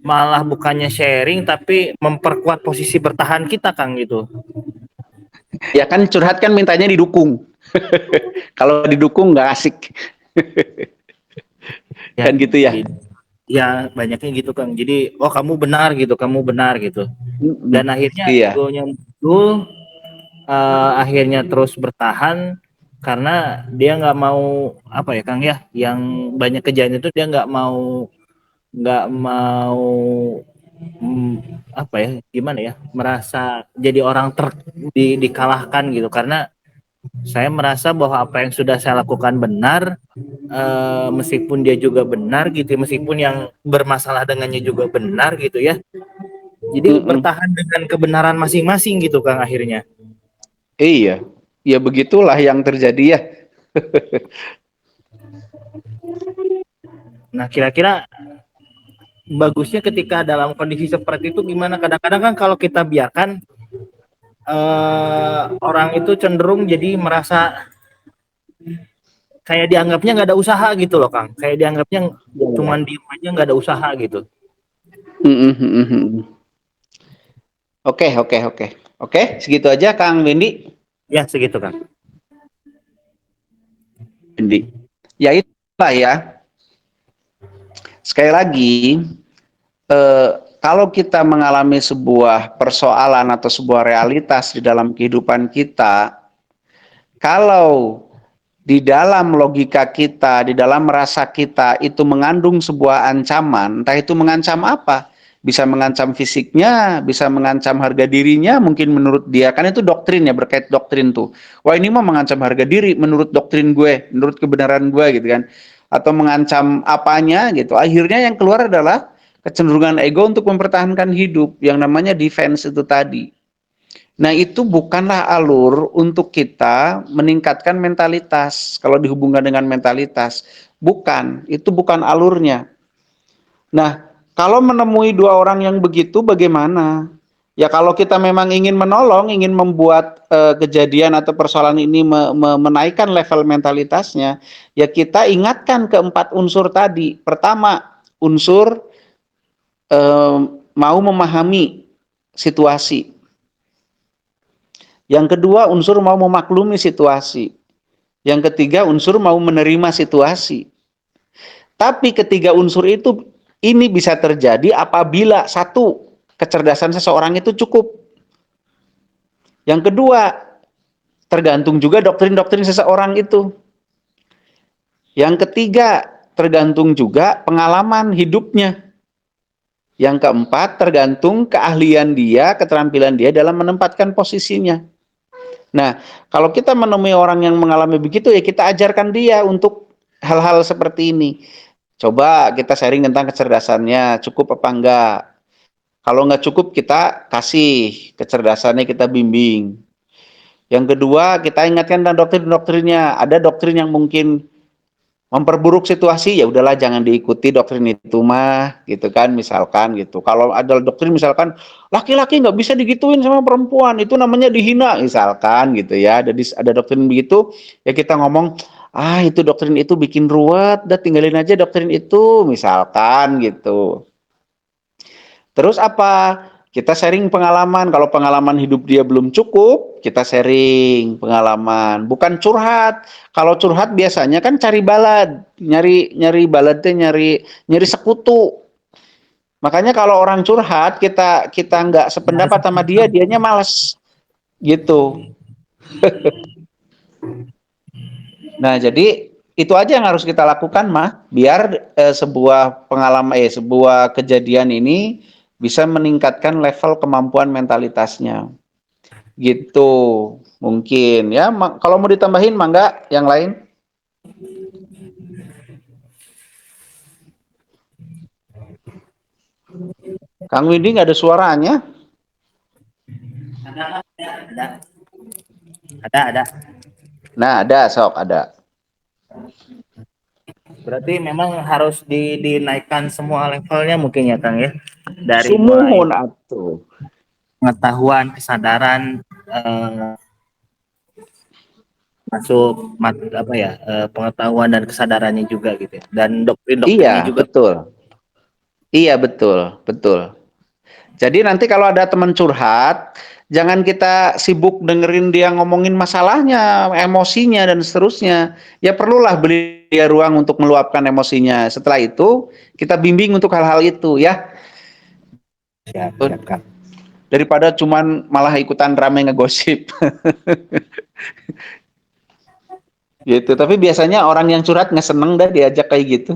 malah bukannya sharing tapi memperkuat posisi bertahan kita, Kang, gitu. Ya kan curhat kan mintanya didukung. Kalau didukung nggak asik. Ya, Kan gitu ya. ya banyaknya gitu, Kang. Jadi, oh kamu benar gitu. Mm-mm. Dan akhirnya Iya. egonya muncul, akhirnya terus bertahan karena dia nggak mau apa ya, Kang ya, yang banyak kejadian itu dia nggak mau apa ya, gimana ya, merasa jadi orang dikalahkan gitu, karena saya merasa bahwa apa yang sudah saya lakukan benar, meskipun dia juga benar gitu, meskipun yang bermasalah dengannya juga benar gitu ya, jadi Mm-mm. bertahan dengan kebenaran masing-masing gitu, Kang, akhirnya. Iya. Ya begitulah yang terjadi ya. Nah, kira-kira bagusnya ketika dalam kondisi seperti itu gimana? Kadang-kadang kan kalau kita biarkan, orang itu cenderung jadi merasa kayak dianggapnya nggak ada usaha gitu loh, Kang. Kayak dianggapnya cuman diem aja nggak ada usaha gitu. Mm-mm, mm-mm. Oke, oke, oke. Oke, segitu aja Kang Wendy. Ya segitu, Kang. Wendy. Ya itulah ya. Sekali lagi, kalau kita mengalami sebuah persoalan atau sebuah realitas di dalam kehidupan kita, kalau di dalam logika kita, di dalam rasa kita itu mengandung sebuah ancaman, entah itu mengancam apa, bisa mengancam fisiknya, bisa mengancam harga dirinya, mungkin menurut dia, kan itu doktrin ya, berkait doktrin tuh. Wah ini mah mengancam harga diri menurut doktrin gue, menurut kebenaran gue gitu kan. Atau mengancam apanya gitu. Akhirnya yang keluar adalah kecenderungan ego untuk mempertahankan hidup, yang namanya defense itu tadi. Nah, itu bukanlah alur untuk kita meningkatkan mentalitas. Kalau dihubungkan dengan mentalitas, bukan, itu bukan alurnya. Nah, kalau menemui dua orang yang begitu, bagaimana? Ya, kalau kita memang ingin menolong, ingin membuat kejadian atau persoalan ini menaikkan level mentalitasnya, ya kita ingatkan keempat unsur tadi. Pertama, unsur mau memahami situasi. Yang kedua, unsur mau memaklumi situasi. Yang ketiga, unsur mau menerima situasi. Tapi ketiga unsur itu ini bisa terjadi apabila satu, kecerdasan seseorang itu cukup. Yang kedua, tergantung juga doktrin-doktrin seseorang itu. Yang ketiga, tergantung juga pengalaman hidupnya. Yang keempat, tergantung keahlian dia, keterampilan dia dalam menempatkan posisinya. Nah, kalau kita menemui orang yang mengalami begitu, ya kita ajarkan dia untuk hal-hal seperti ini. Coba kita sharing tentang kecerdasannya, cukup apa enggak. Kalau enggak cukup, kita kasih kecerdasannya, kita bimbing. Yang kedua, kita ingatkan tentang doktrin-doktrinnya. Ada doktrin yang mungkin memperburuk situasi, ya udahlah jangan diikuti doktrin itu mah, gitu kan, misalkan gitu. Kalau ada doktrin misalkan laki-laki nggak bisa digituin sama perempuan, itu namanya dihina, misalkan gitu ya. Ada doktrin begitu, ya kita ngomong, itu doktrin itu bikin ruwet, dah tinggalin aja doktrin itu, misalkan gitu. Terus apa? Kita sharing pengalaman. Kalau pengalaman hidup dia belum cukup, kita sharing pengalaman. Bukan curhat. Kalau curhat biasanya kan cari balad, nyari baladnya, nyari sekutu. Makanya kalau orang curhat, kita nggak sependapat sama dia, dianya malas gitu. Nah, jadi itu aja yang harus kita lakukan mah, biar sebuah pengalaman, sebuah kejadian ini bisa meningkatkan level kemampuan mentalitasnya. Gitu, mungkin ya. Kalau mau ditambahin, mangga yang lain. Kang Windy nggak ada suaranya. Ada. Nah, ada, sok ada. Berarti memang harus dinaikkan semua levelnya mungkin ya, Kang ya. Dari mulai Sumuhun atuh. pengetahuan, kesadaran, masuk apa ya, pengetahuan dan kesadarannya juga gitu ya. Dan doktrin-doktrinnya Iya, juga. betul. Iya, betul, betul. Jadi nanti kalau ada teman curhat, jangan kita sibuk dengerin dia ngomongin masalahnya, emosinya dan seterusnya. Ya perlulah beli dia ruang untuk meluapkan emosinya. Setelah itu kita bimbing untuk hal-hal itu ya. Siap, siap, Kang. Daripada cuman malah ikutan rame ngegosip. Gitu. Tapi biasanya orang yang curhat nggak seneng dah diajak kayak gitu.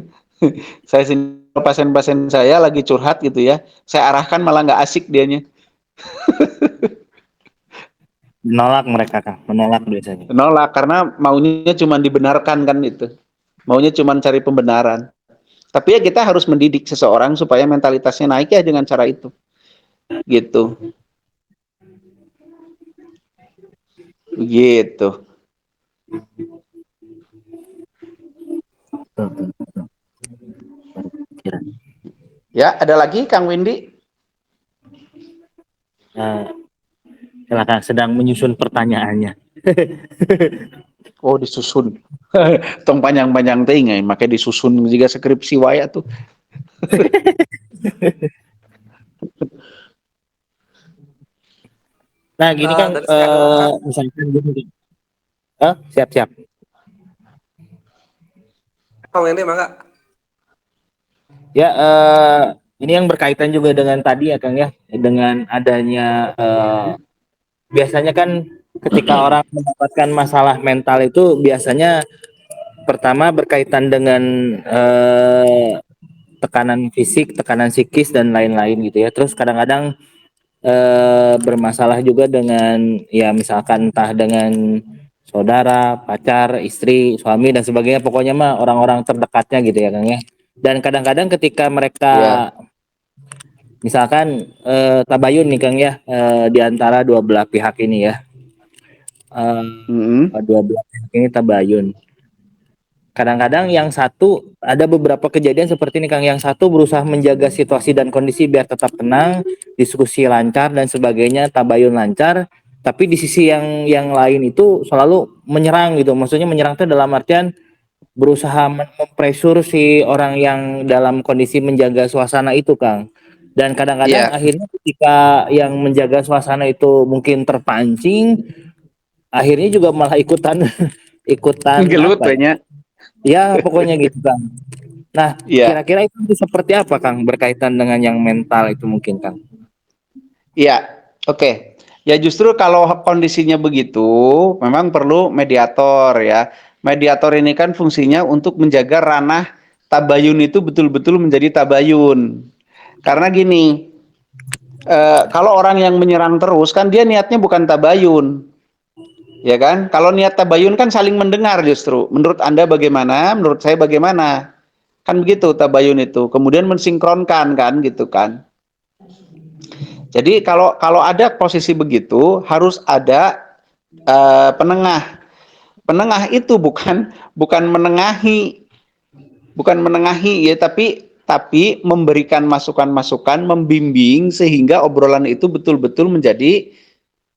Saya sini pasien-pasien saya lagi curhat gitu ya, saya arahkan malah nggak asik dianya. Menolak mereka, Kang. Menolak biasanya. Nolak karena maunya cuma dibenarkan kan itu. Maunya cuma cari pembenaran. Tapi ya kita harus mendidik seseorang supaya mentalitasnya naik ya dengan cara itu. Gitu. Begitu. Ya, ada lagi Kang Windy? Silakan, sedang menyusun pertanyaannya. Oh, disusun. Tong panjang-panjang teh nggak, makanya disusun juga skripsi waya tuh. Nah, gini Kang, Dari saya dulu Kang. misalkan gini. Siap-siap. Kang ini mangga. Ya, ini yang berkaitan juga dengan tadi ya Kang ya, dengan adanya biasanya kan ketika orang mendapatkan masalah mental itu biasanya pertama berkaitan dengan tekanan fisik, tekanan psikis dan lain-lain gitu ya. Terus kadang-kadang bermasalah juga dengan ya misalkan entah dengan saudara, pacar, istri, suami dan sebagainya. Pokoknya mah orang-orang terdekatnya gitu ya Kang ya. Dan kadang-kadang ketika mereka Ya. misalkan tabayun nih Kang ya, di antara dua belah pihak ini ya. Dua belah pihak ini tabayun. Kadang-kadang yang satu ada beberapa kejadian seperti ini Kang, yang satu berusaha menjaga situasi dan kondisi biar tetap tenang, diskusi lancar dan sebagainya, tabayun lancar, tapi di sisi yang lain itu selalu menyerang gitu. Maksudnya menyerang itu dalam artian berusaha mempresur si orang yang dalam kondisi menjaga suasana itu Kang. Dan kadang-kadang Ya. akhirnya ketika yang menjaga suasana itu mungkin terpancing, akhirnya juga malah ikutan ikutan Gelut apa ya? banyak. Ya pokoknya gitu Kang. Nah Iya. kira-kira itu seperti apa Kang berkaitan dengan yang mental itu mungkin Kang? Iya. Oke. Ya justru kalau kondisinya begitu, memang perlu mediator ya. Mediator ini kan fungsinya untuk menjaga ranah tabayun itu betul-betul menjadi tabayun. Karena gini, kalau orang yang menyerang terus kan dia niatnya bukan tabayun. Ya kan? Kalau niat tabayun kan saling mendengar justru. Menurut Anda bagaimana? Menurut saya bagaimana? Kan begitu tabayun itu. Kemudian mensinkronkan kan gitu kan. Jadi kalau ada posisi begitu harus ada penengah. Penengah itu bukan menengahi, ya, tapi memberikan masukan-masukan, membimbing sehingga obrolan itu betul-betul menjadi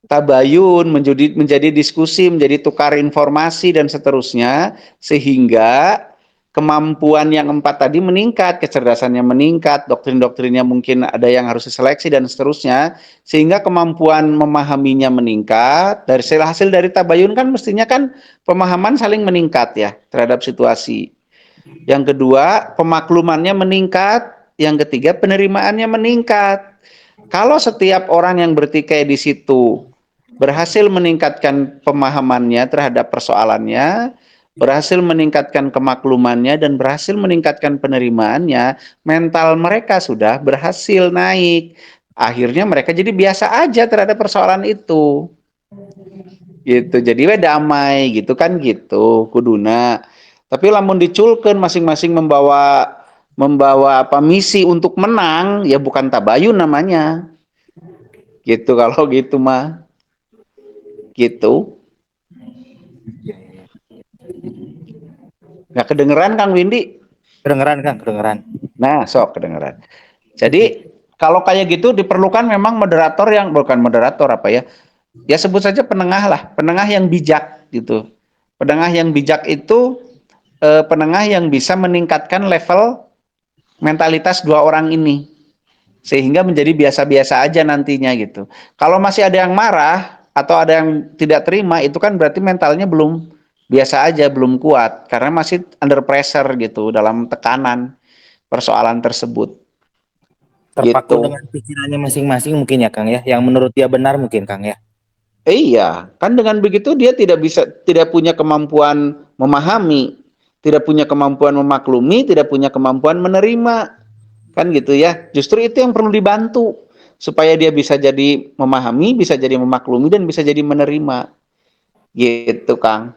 tabayun, menjadi diskusi, menjadi tukar informasi dan seterusnya, sehingga kemampuan yang empat tadi meningkat, kecerdasannya meningkat, doktrin-doktrinnya mungkin ada yang harus diseleksi dan seterusnya, sehingga kemampuan memahaminya meningkat. Dari hasil dari tabayun kan mestinya kan pemahaman saling meningkat ya terhadap situasi. Yang kedua, pemaklumannya meningkat. Yang ketiga, penerimaannya meningkat. Kalau setiap orang yang bertikai di situ berhasil meningkatkan pemahamannya terhadap persoalannya, berhasil meningkatkan kemaklumannya, dan berhasil meningkatkan penerimaannya, mental mereka sudah berhasil naik. Akhirnya mereka jadi biasa aja terhadap persoalan itu. Gitu. Jadi we damai gitu kan gitu, kuduna. Tapi lamun diculkeun masing-masing membawa apa misi untuk menang, ya bukan tabayun namanya. Gitu kalau gitu mah. Gitu. Nggak kedengeran Kang Windy? Kedengeran Kang, kedengeran. Nah, sok kedengeran. Jadi kalau kayak gitu diperlukan memang moderator yang bukan moderator apa ya? Ya sebut saja penengah lah, penengah yang bijak gitu. Penengah yang bijak itu penengah yang bisa meningkatkan level mentalitas dua orang ini sehingga menjadi biasa-biasa aja nantinya gitu. Kalau masih ada yang marah atau ada yang tidak terima, itu kan berarti mentalnya belum biasa aja, belum kuat karena masih under pressure gitu dalam tekanan persoalan tersebut Terpaku gitu. dengan pikirannya masing-masing mungkin ya Kang ya, yang menurut dia benar mungkin Kang ya. Iya, kan dengan begitu dia tidak punya kemampuan memahami, tidak punya kemampuan memaklumi, tidak punya kemampuan menerima, kan gitu ya. Justru itu yang perlu dibantu supaya dia bisa jadi memahami, bisa jadi memaklumi dan bisa jadi menerima. Gitu, Kang.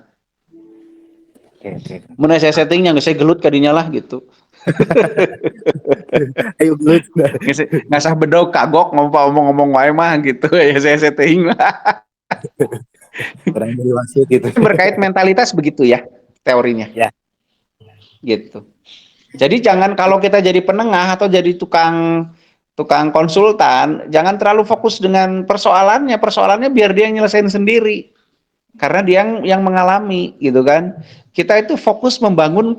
Oke, oke. Mun saya settingnya nggak saya gelut kadinya lah gitu. Ayo gelut. Nggak sah bedog kagok ngomong-ngomong wae mah gitu ya saya setting lah. Kurang dari wasit gitu. Berkait mentalitas begitu ya teorinya. Ya. Gitu. Jadi jangan kalau kita jadi penengah atau jadi tukang konsultan, jangan terlalu fokus dengan persoalannya. Persoalannya biar dia nyelesain sendiri. Karena dia yang mengalami gitu kan. Kita itu fokus membangun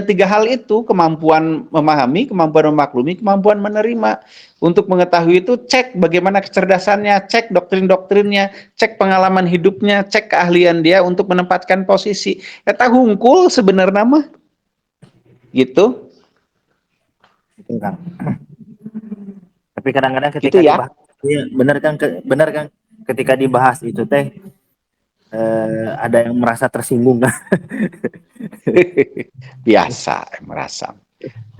tiga hal itu, kemampuan memahami, kemampuan memaklumi, kemampuan menerima. Untuk mengetahui itu cek bagaimana kecerdasannya, cek doktrin-doktrinnya, cek pengalaman hidupnya, cek keahlian dia untuk menempatkan posisi. Eta hungkul sebenarnya mah gitu. Gitu, Kang. Tapi kadang-kadang Gitu ketika ya. dibahas, iya, benar Kang, ketika dibahas itu teh ada yang merasa tersinggung kan? Biasa merasa.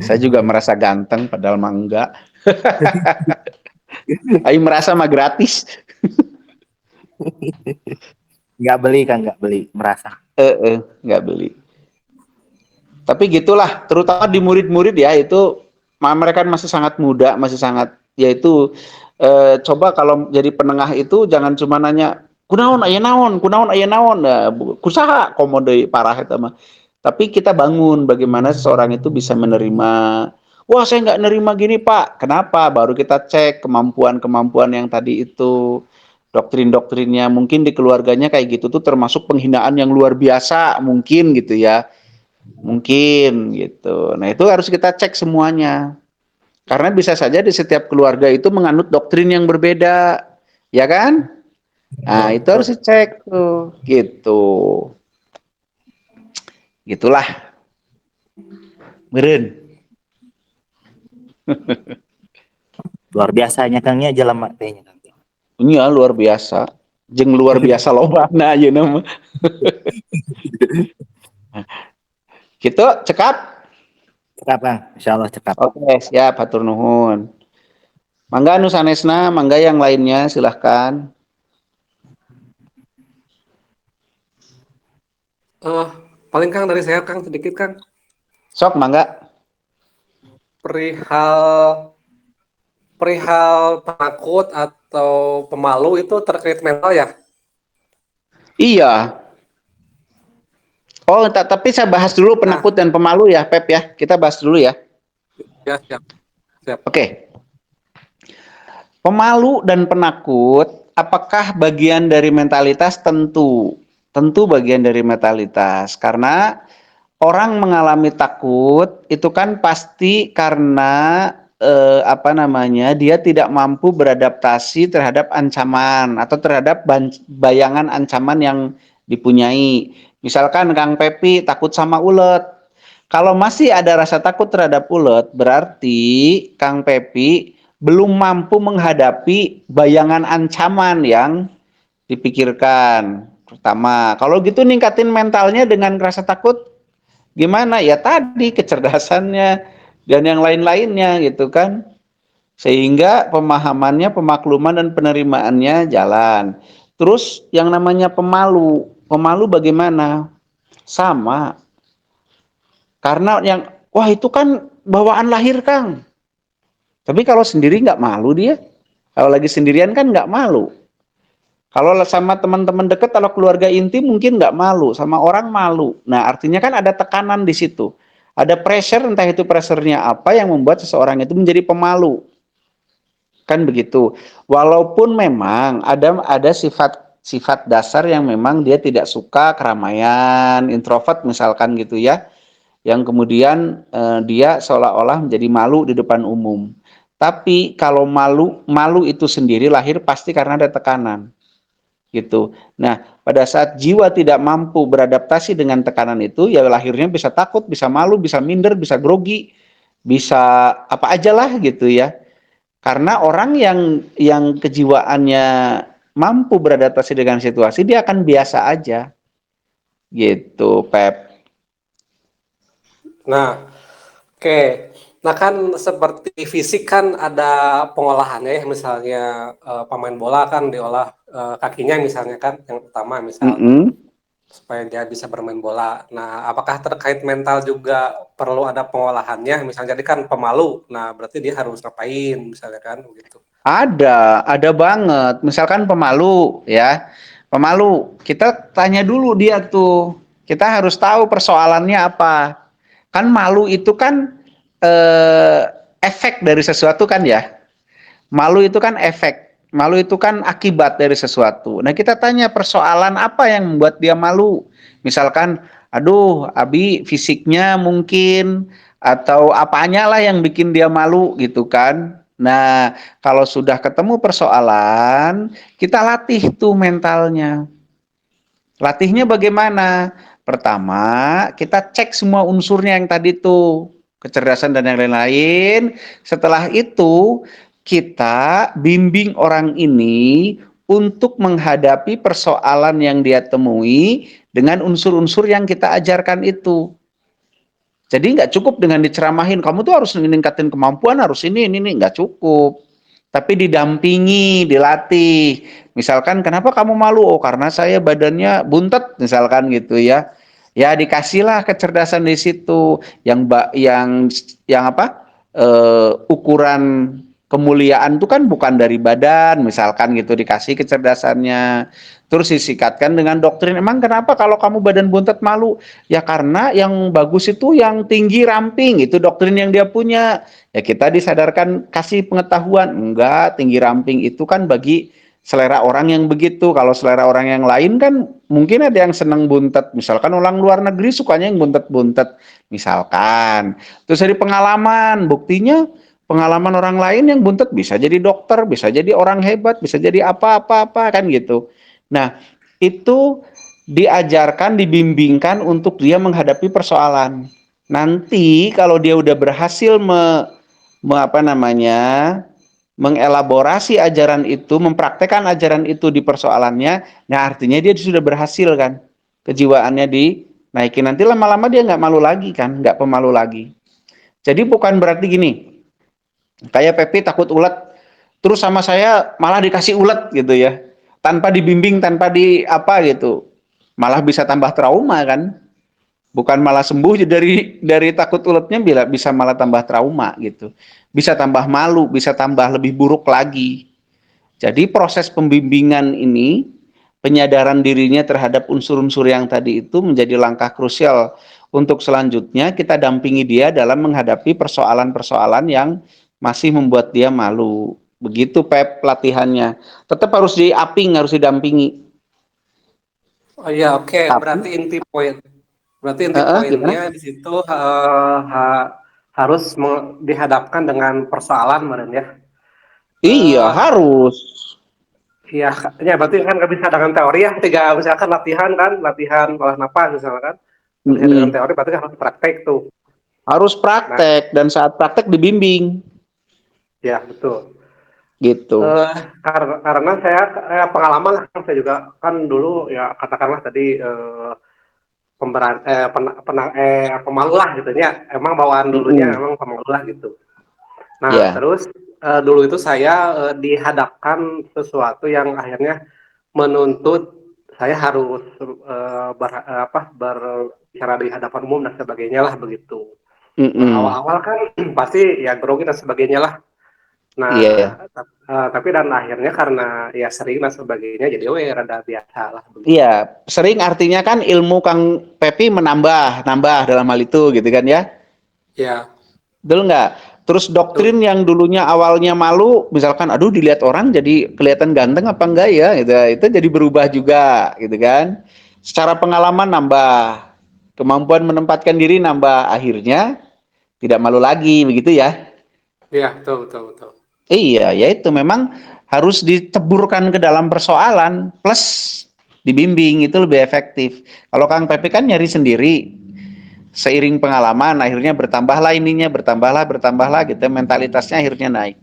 Saya juga merasa ganteng padahal mah enggak. Ayo merasa mah gratis. Nggak beli kan, nggak beli, merasa. Enggak beli. Tapi gitulah, terutama di murid-murid ya itu mereka masih sangat muda, masih sangat yaitu coba kalau jadi penengah itu jangan cuma nanya kunaon aya naon, kunaon aya naon, nah, kusaha komo deui parah eta mah. Tapi kita bangun bagaimana seseorang itu bisa menerima. Wah, saya nggak nerima gini, Pak. Kenapa? Baru kita cek kemampuan-kemampuan yang tadi itu, doktrin-doktrinnya. Mungkin di keluarganya kayak gitu tuh termasuk penghinaan yang luar biasa, mungkin gitu ya. Mungkin gitu. Nah, itu harus kita cek semuanya. Karena bisa saja di setiap keluarga itu menganut doktrin yang berbeda. Ya kan? Nah, itu harus dicek tuh. Gitu. Gitulah. Meren. Luar biasanya Kangnya jalan tehnya Kang. Iya, luar biasa. Jeung luar biasa lobana aja nama. Gitu, cekap. Cekap Kang, insya Allah cekap. Oke, siap, hatur nuhun. Mangga anu sanesna, mangga yang lainnya silahkan. Paling Kang dari saya Kang sedikit Kang, Sok, mangga. perihal perihal penakut atau pemalu itu terkait mental ya. Iya. Oh, tapi saya bahas dulu Nah, penakut dan pemalu ya, Pep ya. Kita bahas dulu ya. ya siap. Siap. Oke. Pemalu dan penakut, apakah bagian dari mentalitas? Tentu. Tentu bagian dari mentalitas. Karena orang mengalami takut itu kan pasti karena dia tidak mampu beradaptasi terhadap ancaman atau terhadap bayangan ancaman yang dipunyai. Misalkan Kang Pepi takut sama ulet. Kalau masih ada rasa takut terhadap ulet, berarti Kang Pepi belum mampu menghadapi bayangan ancaman yang dipikirkan. Pertama, kalau gitu ningkatin mentalnya dengan rasa takut gimana? Ya tadi kecerdasannya dan yang lain-lainnya gitu kan. Sehingga pemahamannya, pemakluman dan penerimaannya jalan. Terus yang namanya pemalu. Pemalu bagaimana? Sama. Karena wah itu kan bawaan lahir Kang. Tapi kalau sendiri nggak malu dia. Kalau lagi sendirian kan nggak malu. Kalau sama teman-teman dekat, kalau keluarga inti mungkin nggak malu, sama orang malu. Nah, artinya kan ada tekanan di situ. Ada pressure, entah itu pressure-nya apa yang membuat seseorang itu menjadi pemalu. Kan begitu. Walaupun memang ada sifat dasar yang memang dia tidak suka keramaian, introvert misalkan gitu ya. yang kemudian dia seolah-olah menjadi malu di depan umum. Tapi kalau malu itu sendiri lahir pasti karena ada tekanan, gitu. Nah, pada saat jiwa tidak mampu beradaptasi dengan tekanan itu, ya lahirnya bisa takut, bisa malu, bisa minder, bisa grogi, bisa apa aja lah gitu ya. Karena orang yang kejiwaannya mampu beradaptasi dengan situasi, dia akan biasa aja, gitu, Pep. Nah, oke. Nah kan seperti fisik kan ada pengolahannya ya, misalnya pemain bola kan diolah kakinya misalnya kan yang utama misal Mm-mm. supaya dia bisa bermain bola. Nah, apakah terkait mental juga perlu ada pengolahannya? Misalnya jadi kan pemalu. Nah, berarti dia harus ngapain misalnya kan gitu. Ada banget. Misalkan pemalu, ya. Pemalu, kita tanya dulu dia tuh. Kita harus tahu persoalannya apa. Kan malu itu kan eh, efek dari sesuatu kan ya. Malu itu kan efek. Malu itu kan akibat dari sesuatu. Nah, kita tanya persoalan apa yang membuat dia malu. Misalkan, aduh, Abi fisiknya mungkin atau apanya lah yang bikin dia malu gitu kan. Nah, kalau sudah ketemu persoalan, kita latih tuh mentalnya. Latihnya bagaimana? Pertama, kita cek semua unsurnya yang tadi tuh, kecerdasan dan yang lain-lain. Setelah itu, kita bimbing orang ini untuk menghadapi persoalan yang dia temui dengan unsur-unsur yang kita ajarkan itu. Jadi nggak cukup dengan diceramahin, kamu tuh harus meningkatin kemampuan, harus ini, nggak cukup. Tapi didampingi, dilatih. Misalkan, kenapa kamu malu? Oh, karena saya badannya buntet, misalkan gitu ya. Ya dikasihlah kecerdasan di situ, yang apa? Ukuran kemuliaan itu kan bukan dari badan, misalkan gitu, dikasih kecerdasannya. Terus disikatkan dengan doktrin. Emang kenapa kalau kamu badan buntet malu? Ya karena yang bagus itu yang tinggi ramping, itu doktrin yang dia punya. Ya kita disadarkan, kasih pengetahuan, enggak, tinggi ramping itu kan bagi selera orang yang begitu. Kalau selera orang yang lain kan mungkin ada yang senang buntet. Misalkan orang luar negeri sukanya yang buntet-buntet. Misalkan. Terus dari pengalaman, buktinya pengalaman orang lain yang buntet bisa jadi dokter, bisa jadi orang hebat, bisa jadi apa-apa kan gitu. Nah, itu diajarkan, dibimbingkan untuk dia menghadapi persoalan. Nanti kalau dia udah berhasil apa namanya, mengelaborasi ajaran itu, mempraktekkan ajaran itu di persoalannya, nah artinya dia sudah berhasil kan, kejiwaannya dinaikin. Nanti lama-lama dia nggak malu lagi kan, nggak pemalu lagi. Jadi bukan berarti gini, kayak Pepi takut ulet, terus sama saya malah dikasih ulet gitu ya, tanpa dibimbing, tanpa di apa gitu, malah bisa tambah trauma kan. Bukan malah sembuh dari takut uletnya, bisa malah tambah trauma gitu. Bisa tambah malu, bisa tambah lebih buruk lagi. Jadi proses pembimbingan ini, penyadaran dirinya terhadap unsur-unsur yang tadi itu menjadi langkah krusial untuk selanjutnya kita dampingi dia dalam menghadapi persoalan-persoalan yang masih membuat dia malu. Begitu Pep latihannya. Tetap harus diaping, harus didampingi. Oh iya, oke. Tapi Berarti inti poinnya gimana? di situ harus dihadapkan dengan persoalan, Maren ya. Iya, Eh, harus. Iya, ya berarti kan nggak bisa dengan teori ya. Tiga misalkan latihan olah napas misalkan kan. Latihan dengan Mm-mm. teori berarti kan harus praktek tuh. Harus Nah, praktek, dan saat praktek dibimbing ya betul. gitu. Eh, karena saya pengalaman lah kan saya juga kan dulu ya katakanlah tadi pemalu lah gitu ya. Emang bawaan dulunya Mm-mm. emang pemalu lah gitu. Nah, Ya, terus dulu itu saya dihadapkan sesuatu yang akhirnya menuntut saya harus berbicara di hadapan umum dan sebagainya lah begitu. Nah, mm-mm. awal-awal kan pasti ya grogi dan sebagainya lah. Nah, Iya, tapi dan akhirnya karena ya sering dan sebagainya jadi rada biasa lah begitu. iya. Sering artinya kan ilmu Kang Pepi nambah dalam hal itu gitu kan ya. Ya, Betul nggak? Terus betul. doktrin yang dulunya awalnya malu, misalkan, aduh dilihat orang jadi kelihatan ganteng apa enggak ya, gitu. Itu jadi berubah juga, gitu kan. Secara pengalaman nambah, Kemampuan menempatkan diri nambah, akhirnya tidak malu lagi, begitu ya? Iya, betul, betul, betul. Iya, ya itu memang harus diteburkan ke dalam persoalan plus dibimbing, itu lebih efektif. Kalau Kang Pepe kan nyari sendiri, seiring pengalaman akhirnya bertambahlah ininya, bertambahlah gitu, mentalitasnya akhirnya naik.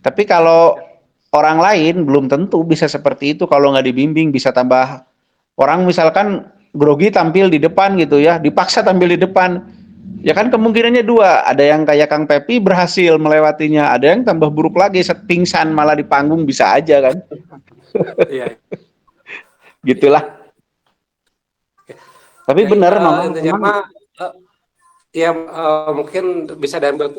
Tapi kalau orang lain belum tentu bisa seperti itu kalau nggak dibimbing, bisa tambah orang misalkan grogi tampil di depan gitu ya, dipaksa tampil di depan. Ya kan kemungkinannya dua, ada yang kayak Kang Pepi berhasil melewatinya, ada yang tambah buruk lagi, pingsan malah di panggung bisa aja kan. Iya. Gitulah. Tapi Ya, benar intinya memang mah ya mungkin bisa diambil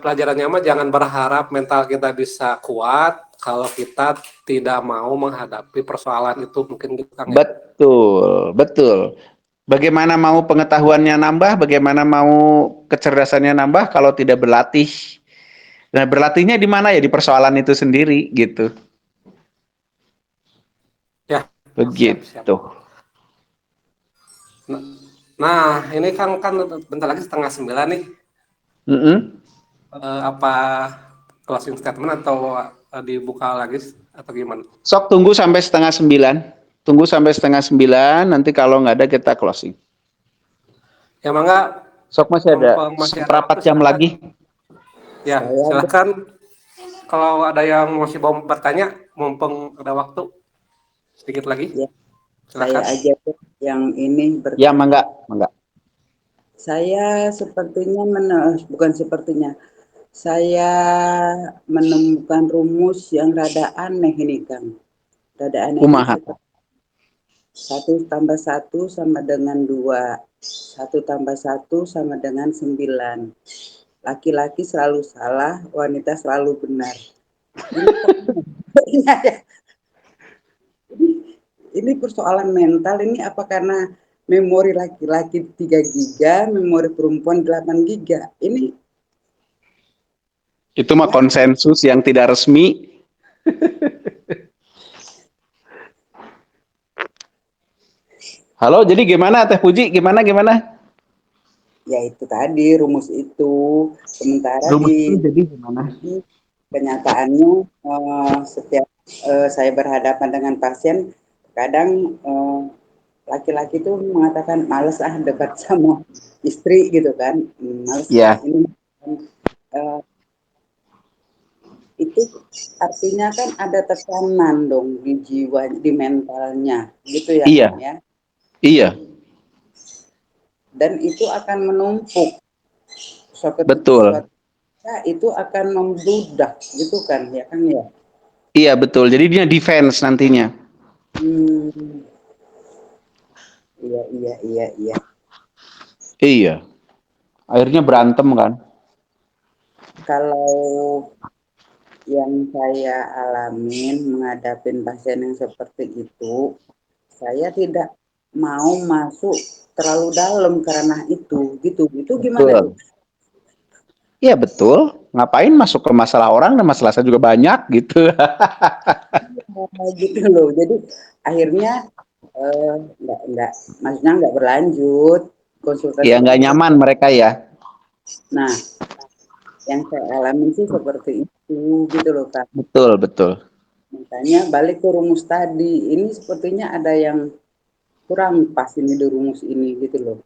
pelajarannya mah jangan berharap mental kita bisa kuat kalau kita tidak mau menghadapi persoalan itu, mungkin gitu Kang ya. betul, betul. Bagaimana mau pengetahuannya nambah, bagaimana mau kecerdasannya nambah kalau tidak berlatih. Nah, berlatihnya di mana ya? Di persoalan itu sendiri gitu. Ya, siap, siap. Begitu. Nah, ini kan bentar lagi 8:30 nih. Apa closing statement atau dibuka lagi atau gimana? Sok tunggu sampai 8:30. Tunggu sampai 8:30, nanti kalau nggak ada kita closing. Ya mangga, Sok masih ada masih ada seperempat waktu jam silakan. lagi. Ya, silakan kalau ada yang masih mau bertanya, mumpung ada waktu sedikit lagi. Ya, Silakan. saya aja yang ini Ya, mangga, mangga. Saya sepertinya bukan sepertinya. Saya menemukan rumus yang rada aneh ini, Kang. Rada aneh ini Kumaha. seperti 1+1 sama dengan 2. 1+1 sama dengan 9. Laki-laki selalu salah, wanita selalu benar. Ini persoalan mental ini apa karena memori laki-laki 3 giga, memori perempuan 8 giga. Ini itu mah konsensus yang tidak resmi. Halo, jadi gimana Teh Puji? Gimana? ya itu tadi rumus itu. Sementara Rumus di itu jadi gimana? kenyataannya setiap saya berhadapan dengan pasien, kadang laki-laki itu mengatakan males dekat sama istri gitu kan, males ini. Itu artinya kan ada tekanan dong di jiwa, di mentalnya, gitu ya. Iya. Ya. Iya. Dan itu akan menumpuk. Betul. Itu akan membludak, gitu kan, ya kan ya. Iya betul. Jadi dia defense nantinya. Iya. Iya. Akhirnya berantem kan. Kalau yang saya alamin menghadapi pasien yang seperti itu, saya tidak mau masuk terlalu dalam karena itu, gitu. Itu gimana? Iya betul. Ngapain masuk ke masalah orang dan masalah saya juga banyak gitu. Gitu loh. Jadi akhirnya maksudnya nggak berlanjut konsultasi. Iya nggak nyaman mereka ya. Nah, yang saya alami sih seperti itu, gitu loh Kak. Betul. Makanya balik ke rumus tadi, ini sepertinya ada yang kurang pas ini di rumus ini, gitu loh.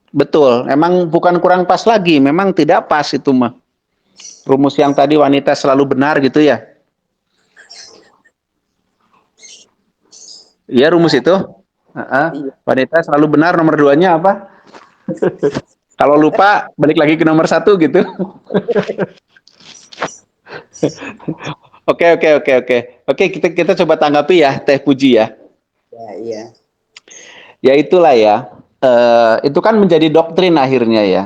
Betul, emang bukan kurang pas lagi, memang tidak pas itu mah. Rumus yang tadi wanita selalu benar gitu ya. Iya rumus itu. Iya. Wanita selalu benar, nomor 2-nya apa? Kalau lupa balik lagi ke nomor 1 gitu. Oke, kita coba tanggapi ya Teh Puji ya. Iya. Ya itulah ya. Itu kan menjadi doktrin akhirnya ya.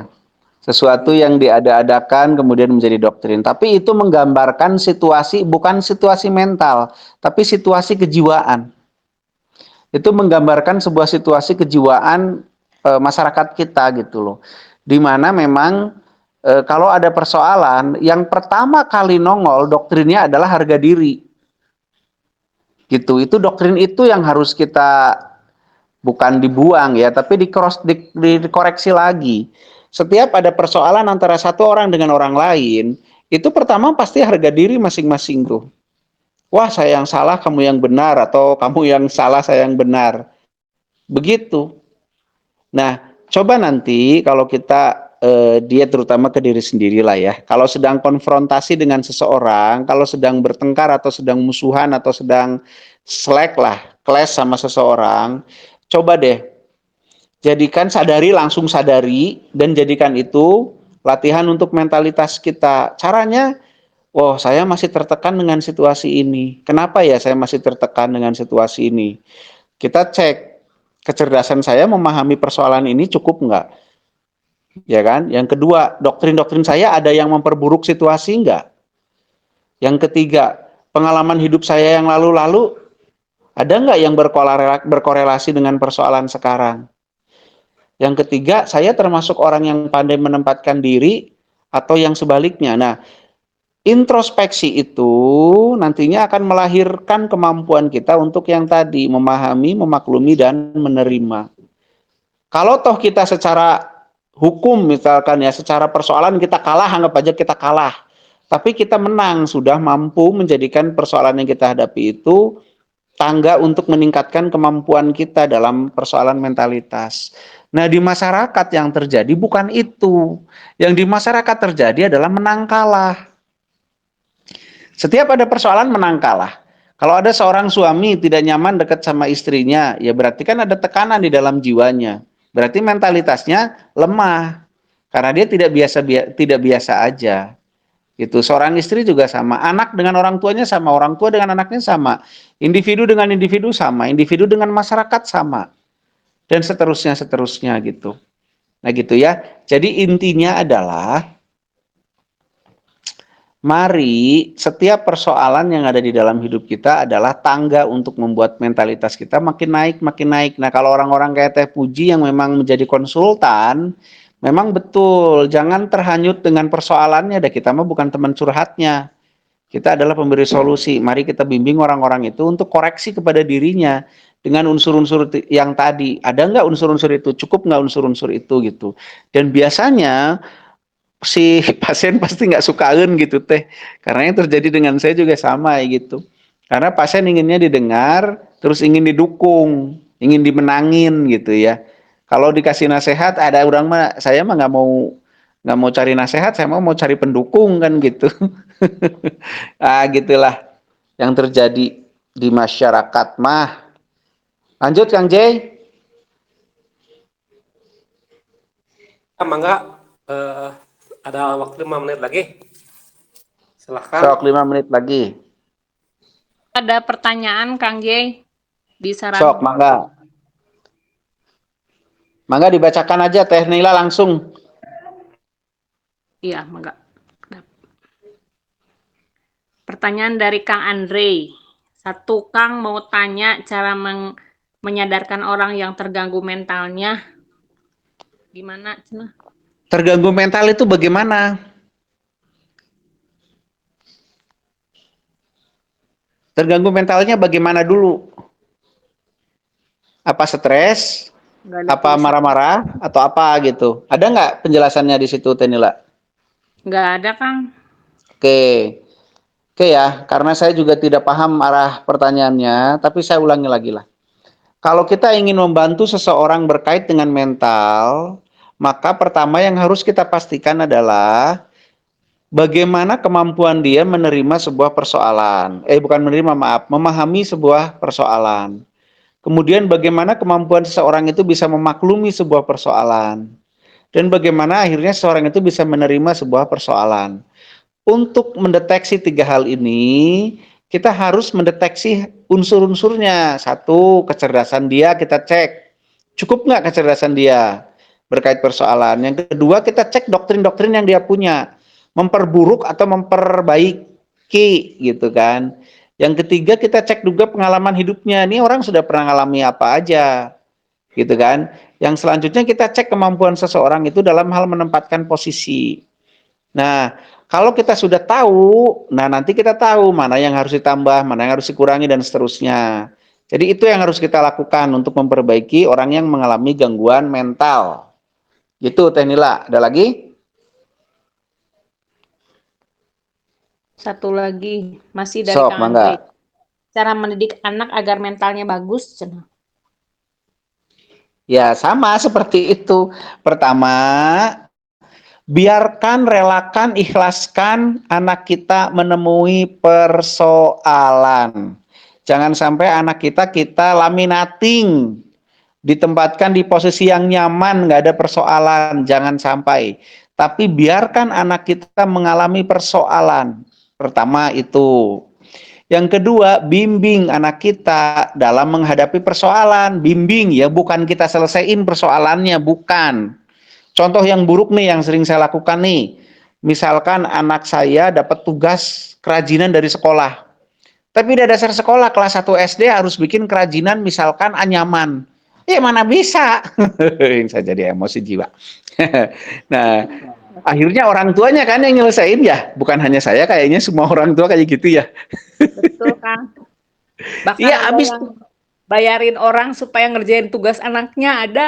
Sesuatu yang diada-adakan kemudian menjadi doktrin. Tapi itu menggambarkan situasi, bukan situasi mental, tapi situasi kejiwaan. Itu menggambarkan sebuah situasi kejiwaan masyarakat kita gitu loh. Di mana memang kalau ada persoalan, yang pertama kali nongol doktrinnya adalah harga diri. Gitu. Itu doktrin itu yang harus kita bukan dibuang ya, tapi dikoreksi lagi. Setiap ada persoalan antara satu orang dengan orang lain, itu pertama pasti harga diri masing-masing tuh. Wah, saya yang salah, kamu yang benar, atau kamu yang salah, saya yang benar. Begitu. Nah, coba nanti kalau kita dia terutama ke diri sendiri lah ya. Kalau sedang konfrontasi dengan seseorang, kalau sedang bertengkar atau sedang musuhan atau sedang slack lah, clash sama seseorang, coba deh jadikan langsung sadari dan jadikan itu latihan untuk mentalitas kita. Caranya, oh saya masih tertekan dengan situasi ini. Kenapa ya saya masih tertekan dengan situasi ini? Kita cek kecerdasan saya memahami persoalan ini cukup nggak? Ya kan? Yang kedua, doktrin-doktrin saya ada yang memperburuk situasi nggak? Yang ketiga, pengalaman hidup saya yang lalu-lalu ada nggak yang berkorelasi dengan persoalan sekarang? Yang ketiga, saya termasuk orang yang pandai menempatkan diri atau yang sebaliknya. Nah, introspeksi itu nantinya akan melahirkan kemampuan kita untuk yang tadi, memahami, memaklumi, dan menerima. Kalau toh kita secara hukum misalkan ya, secara persoalan kita kalah, anggap aja kita kalah. Tapi kita menang, sudah mampu menjadikan persoalan yang kita hadapi itu tangga untuk meningkatkan kemampuan kita dalam persoalan mentalitas. Nah, di masyarakat yang terjadi bukan itu. Yang di masyarakat terjadi adalah menang kalah. Setiap ada persoalan menang kalah. Kalau ada seorang suami tidak nyaman dekat sama istrinya, ya berarti kan ada tekanan di dalam jiwanya. Berarti mentalitasnya lemah. Karena dia tidak biasa aja. Itu seorang istri juga sama, anak dengan orang tuanya sama, orang tua dengan anaknya sama, individu dengan individu sama, individu dengan masyarakat sama, dan seterusnya gitu. Nah gitu ya. Jadi intinya adalah mari setiap persoalan yang ada di dalam hidup kita adalah tangga untuk membuat mentalitas kita makin naik, makin naik. Nah kalau orang-orang kayak Teh Puji yang memang menjadi konsultan, memang betul, jangan terhanyut dengan persoalannya. Kita mah bukan teman curhatnya. Kita adalah pemberi solusi. Mari kita bimbing orang-orang itu untuk koreksi kepada dirinya dengan unsur-unsur yang tadi. Ada nggak unsur-unsur itu? Cukup nggak unsur-unsur itu gitu? Dan biasanya si pasien pasti nggak sukain gitu teh. Karena yang terjadi dengan saya juga sama gitu. Karena pasien inginnya didengar, terus ingin didukung, ingin dimenangin gitu ya. Kalau dikasih nasihat, ada orang mah, saya mah nggak mau cari nasihat, saya mau cari pendukung kan gitu. Gitulah yang terjadi di masyarakat mah. Lanjut Kang Jay. Mangga, ada waktu 5 menit lagi. Silahkan. Sok 5 menit lagi. Ada pertanyaan Kang Jay? Bisa Sok, mangga. Mangga dibacakan aja Teh Nila langsung. Iya, mangga. Pertanyaan dari Kang Andre. Satu, Kang mau tanya cara menyadarkan orang yang terganggu mentalnya. Gimana, Cina? Terganggu mental itu bagaimana? Terganggu mentalnya bagaimana dulu? Apa stres? Apa marah-marah? Atau apa gitu? Ada nggak penjelasannya di situ, Tenila? Nggak ada, Kang. Oke. Oke ya, karena saya juga tidak paham arah pertanyaannya, tapi saya ulangi lagi lah. Kalau kita ingin membantu seseorang berkait dengan mental, maka pertama yang harus kita pastikan adalah bagaimana kemampuan dia menerima sebuah persoalan. Bukan menerima, maaf, memahami sebuah persoalan. Kemudian bagaimana kemampuan seseorang itu bisa memaklumi sebuah persoalan. Dan bagaimana akhirnya seseorang itu bisa menerima sebuah persoalan. Untuk mendeteksi 3 hal ini, kita harus mendeteksi unsur-unsurnya. Satu, kecerdasan dia kita cek. Cukup nggak kecerdasan dia berkait persoalan. Yang kedua, kita cek doktrin-doktrin yang dia punya. Memperburuk atau memperbaiki gitu kan. Yang ketiga, kita cek juga pengalaman hidupnya. Ini orang sudah pernah ngalami apa aja gitu kan. Yang selanjutnya kita cek kemampuan seseorang itu dalam hal menempatkan posisi. Nah, kalau kita sudah tahu, nah nanti kita tahu mana yang harus ditambah, mana yang harus dikurangi, dan seterusnya. Jadi itu yang harus kita lakukan untuk memperbaiki orang yang mengalami gangguan mental. Gitu Teh Nila. Ada lagi? Satu lagi, masih dari Sok, Kang Andre. mangga. Cara mendidik anak agar mentalnya bagus, cenah. Ya, sama seperti itu. Pertama, biarkan, relakan, ikhlaskan anak kita menemui persoalan. Jangan sampai anak kita laminating, ditempatkan di posisi yang nyaman, nggak ada persoalan, jangan sampai. Tapi biarkan anak kita mengalami persoalan. Pertama itu. Yang kedua, bimbing anak kita dalam menghadapi persoalan. Bimbing ya, bukan kita selesaiin persoalannya, bukan. Contoh yang buruk nih yang sering saya lakukan nih. Misalkan anak saya dapat tugas kerajinan dari sekolah. Tapi di dasar sekolah kelas 1 SD harus bikin kerajinan misalkan anyaman. Ya mana bisa. Saya jadi emosi jiwa. Nah, akhirnya orang tuanya kan yang nyelesain ya. Bukan hanya saya, kayaknya semua orang tua kayak gitu ya. Betul, Kang. Bahkan Iya, ada habis yang bayarin orang supaya ngerjain tugas anaknya, ada.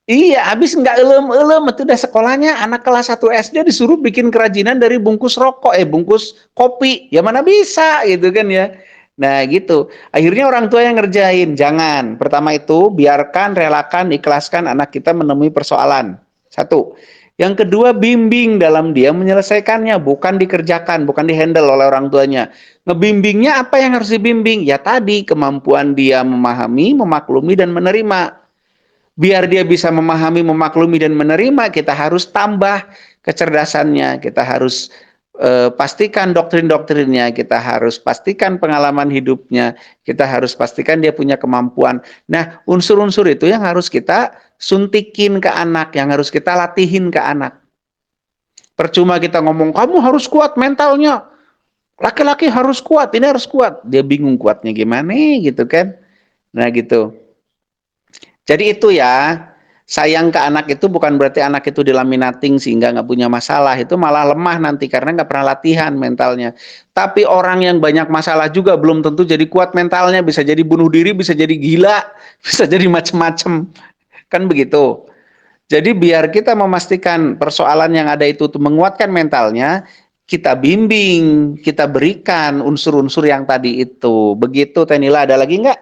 Iya, habis nggak elem-elem itu udah sekolahnya anak kelas 1 SD disuruh bikin kerajinan dari bungkus rokok, bungkus kopi. Ya mana bisa gitu kan ya. Nah gitu. Akhirnya orang tua yang ngerjain. Jangan. Pertama itu biarkan, relakan, ikhlaskan anak kita menemui persoalan. Satu. Yang kedua bimbing dalam dia menyelesaikannya, bukan dikerjakan, bukan dihandle oleh orang tuanya. Ngebimbingnya apa yang harus dibimbing? Ya tadi kemampuan dia memahami, memaklumi dan menerima. Biar dia bisa memahami, memaklumi, dan menerima, kita harus tambah kecerdasannya, kita harus pastikan doktrin-doktrinnya, kita harus pastikan pengalaman hidupnya, kita harus pastikan dia punya kemampuan. Nah, unsur-unsur itu yang harus kita suntikin ke anak, yang harus kita latihin ke anak. Percuma kita ngomong, kamu harus kuat mentalnya, laki-laki harus kuat, ini harus kuat. Dia bingung kuatnya gimana gitu kan. Nah gitu. Jadi itu ya, sayang ke anak itu bukan berarti anak itu dilaminating sehingga nggak punya masalah. Itu malah lemah nanti karena nggak pernah latihan mentalnya. Tapi orang yang banyak masalah juga belum tentu jadi kuat mentalnya. Bisa jadi bunuh diri, bisa jadi gila, bisa jadi macem-macem. Kan begitu. Jadi biar kita memastikan persoalan yang ada itu menguatkan mentalnya, kita bimbing, kita berikan unsur-unsur yang tadi itu. Begitu, Tenila. Ada lagi nggak?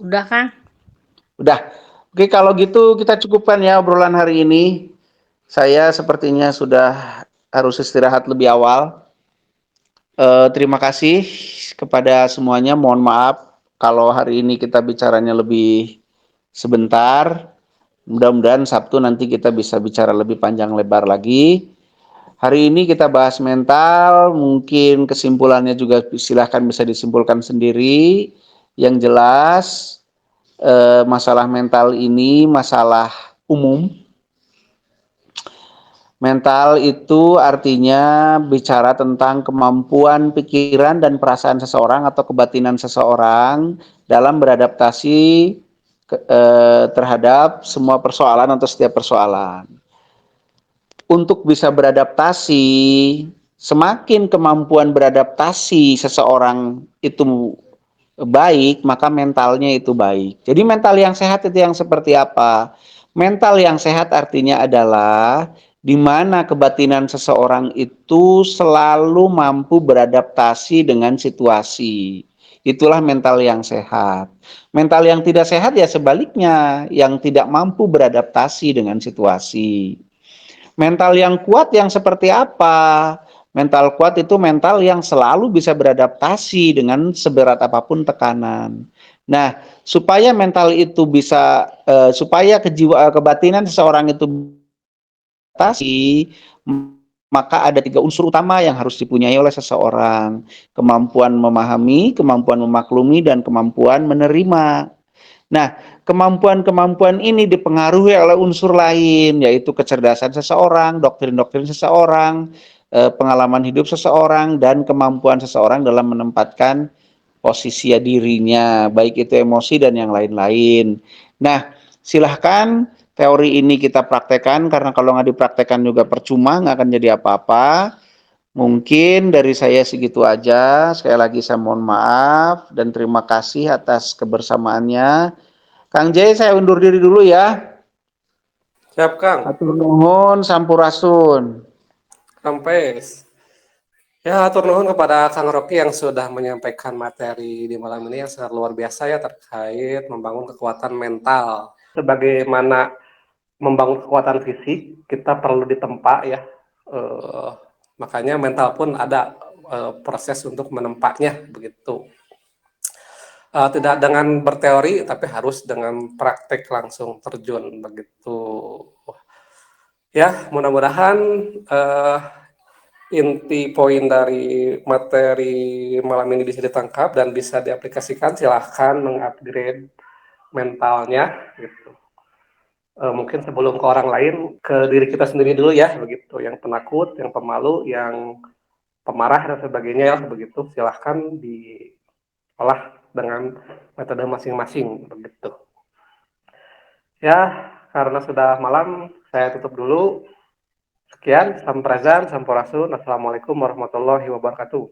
Udah, Kang? Udah. Oke, kalau gitu kita cukupkan ya obrolan hari ini. Saya sepertinya sudah harus istirahat lebih awal. Terima kasih kepada semuanya. Mohon maaf kalau hari ini kita bicaranya lebih sebentar. Mudah-mudahan Sabtu nanti kita bisa bicara lebih panjang lebar lagi. Hari ini kita bahas mental, mungkin kesimpulannya juga silahkan bisa disimpulkan sendiri. Yang jelas, masalah mental ini masalah umum. Mental itu artinya bicara tentang kemampuan pikiran dan perasaan seseorang atau kebatinan seseorang dalam beradaptasi terhadap semua persoalan atau setiap persoalan. Untuk bisa beradaptasi, semakin kemampuan beradaptasi seseorang itu baik, maka mentalnya itu baik. Jadi mental yang sehat itu yang seperti apa? Mental yang sehat artinya adalah di mana kebatinan seseorang itu selalu mampu beradaptasi dengan situasi. Itulah mental yang sehat. Mental yang tidak sehat ya sebaliknya, yang tidak mampu beradaptasi dengan situasi. Mental yang kuat yang seperti apa? Mental kuat itu mental yang selalu bisa beradaptasi dengan seberat apapun tekanan. Nah, supaya mental itu bisa, supaya kebatinan seseorang itu beradaptasi, maka ada 3 unsur utama yang harus dipunyai oleh seseorang. Kemampuan memahami, kemampuan memaklumi, dan kemampuan menerima. Nah, kemampuan-kemampuan ini dipengaruhi oleh unsur lain, yaitu kecerdasan seseorang, doktrin-doktrin seseorang, pengalaman hidup seseorang, dan kemampuan seseorang dalam menempatkan posisi dirinya, baik itu emosi dan yang lain-lain. Nah, silahkan teori ini kita praktekkan, karena kalau nggak dipraktekkan juga percuma, nggak akan jadi apa-apa. Mungkin dari saya segitu aja. Sekali lagi saya mohon maaf dan terima kasih atas kebersamaannya. Kang J, saya undur diri dulu ya. Siap, Kang. Atur nuhun, sampurasun. Sampai. Ya, atur nuhun kepada Kang Rocky yang sudah menyampaikan materi di malam ini yang sangat luar biasa ya terkait membangun kekuatan mental. Sebagaimana membangun kekuatan fisik, kita perlu ditempa ya. Eh, Makanya mental pun ada proses untuk menempatnya begitu. Tidak dengan berteori, tapi harus dengan praktek langsung terjun begitu. Ya, mudah-mudahan eh, inti poin dari materi malam ini bisa ditangkap dan bisa diaplikasikan. Silahkan mengupgrade mentalnya gitu. Mungkin sebelum ke orang lain, ke diri kita sendiri dulu ya begitu. Yang penakut, yang pemalu, yang pemarah dan sebagainya ya begitu. Silahkan diolah dengan metode masing-masing begitu. Ya, karena sudah malam, saya tutup dulu. Sekian, sampurasun, assalamualaikum warahmatullahi wabarakatuh.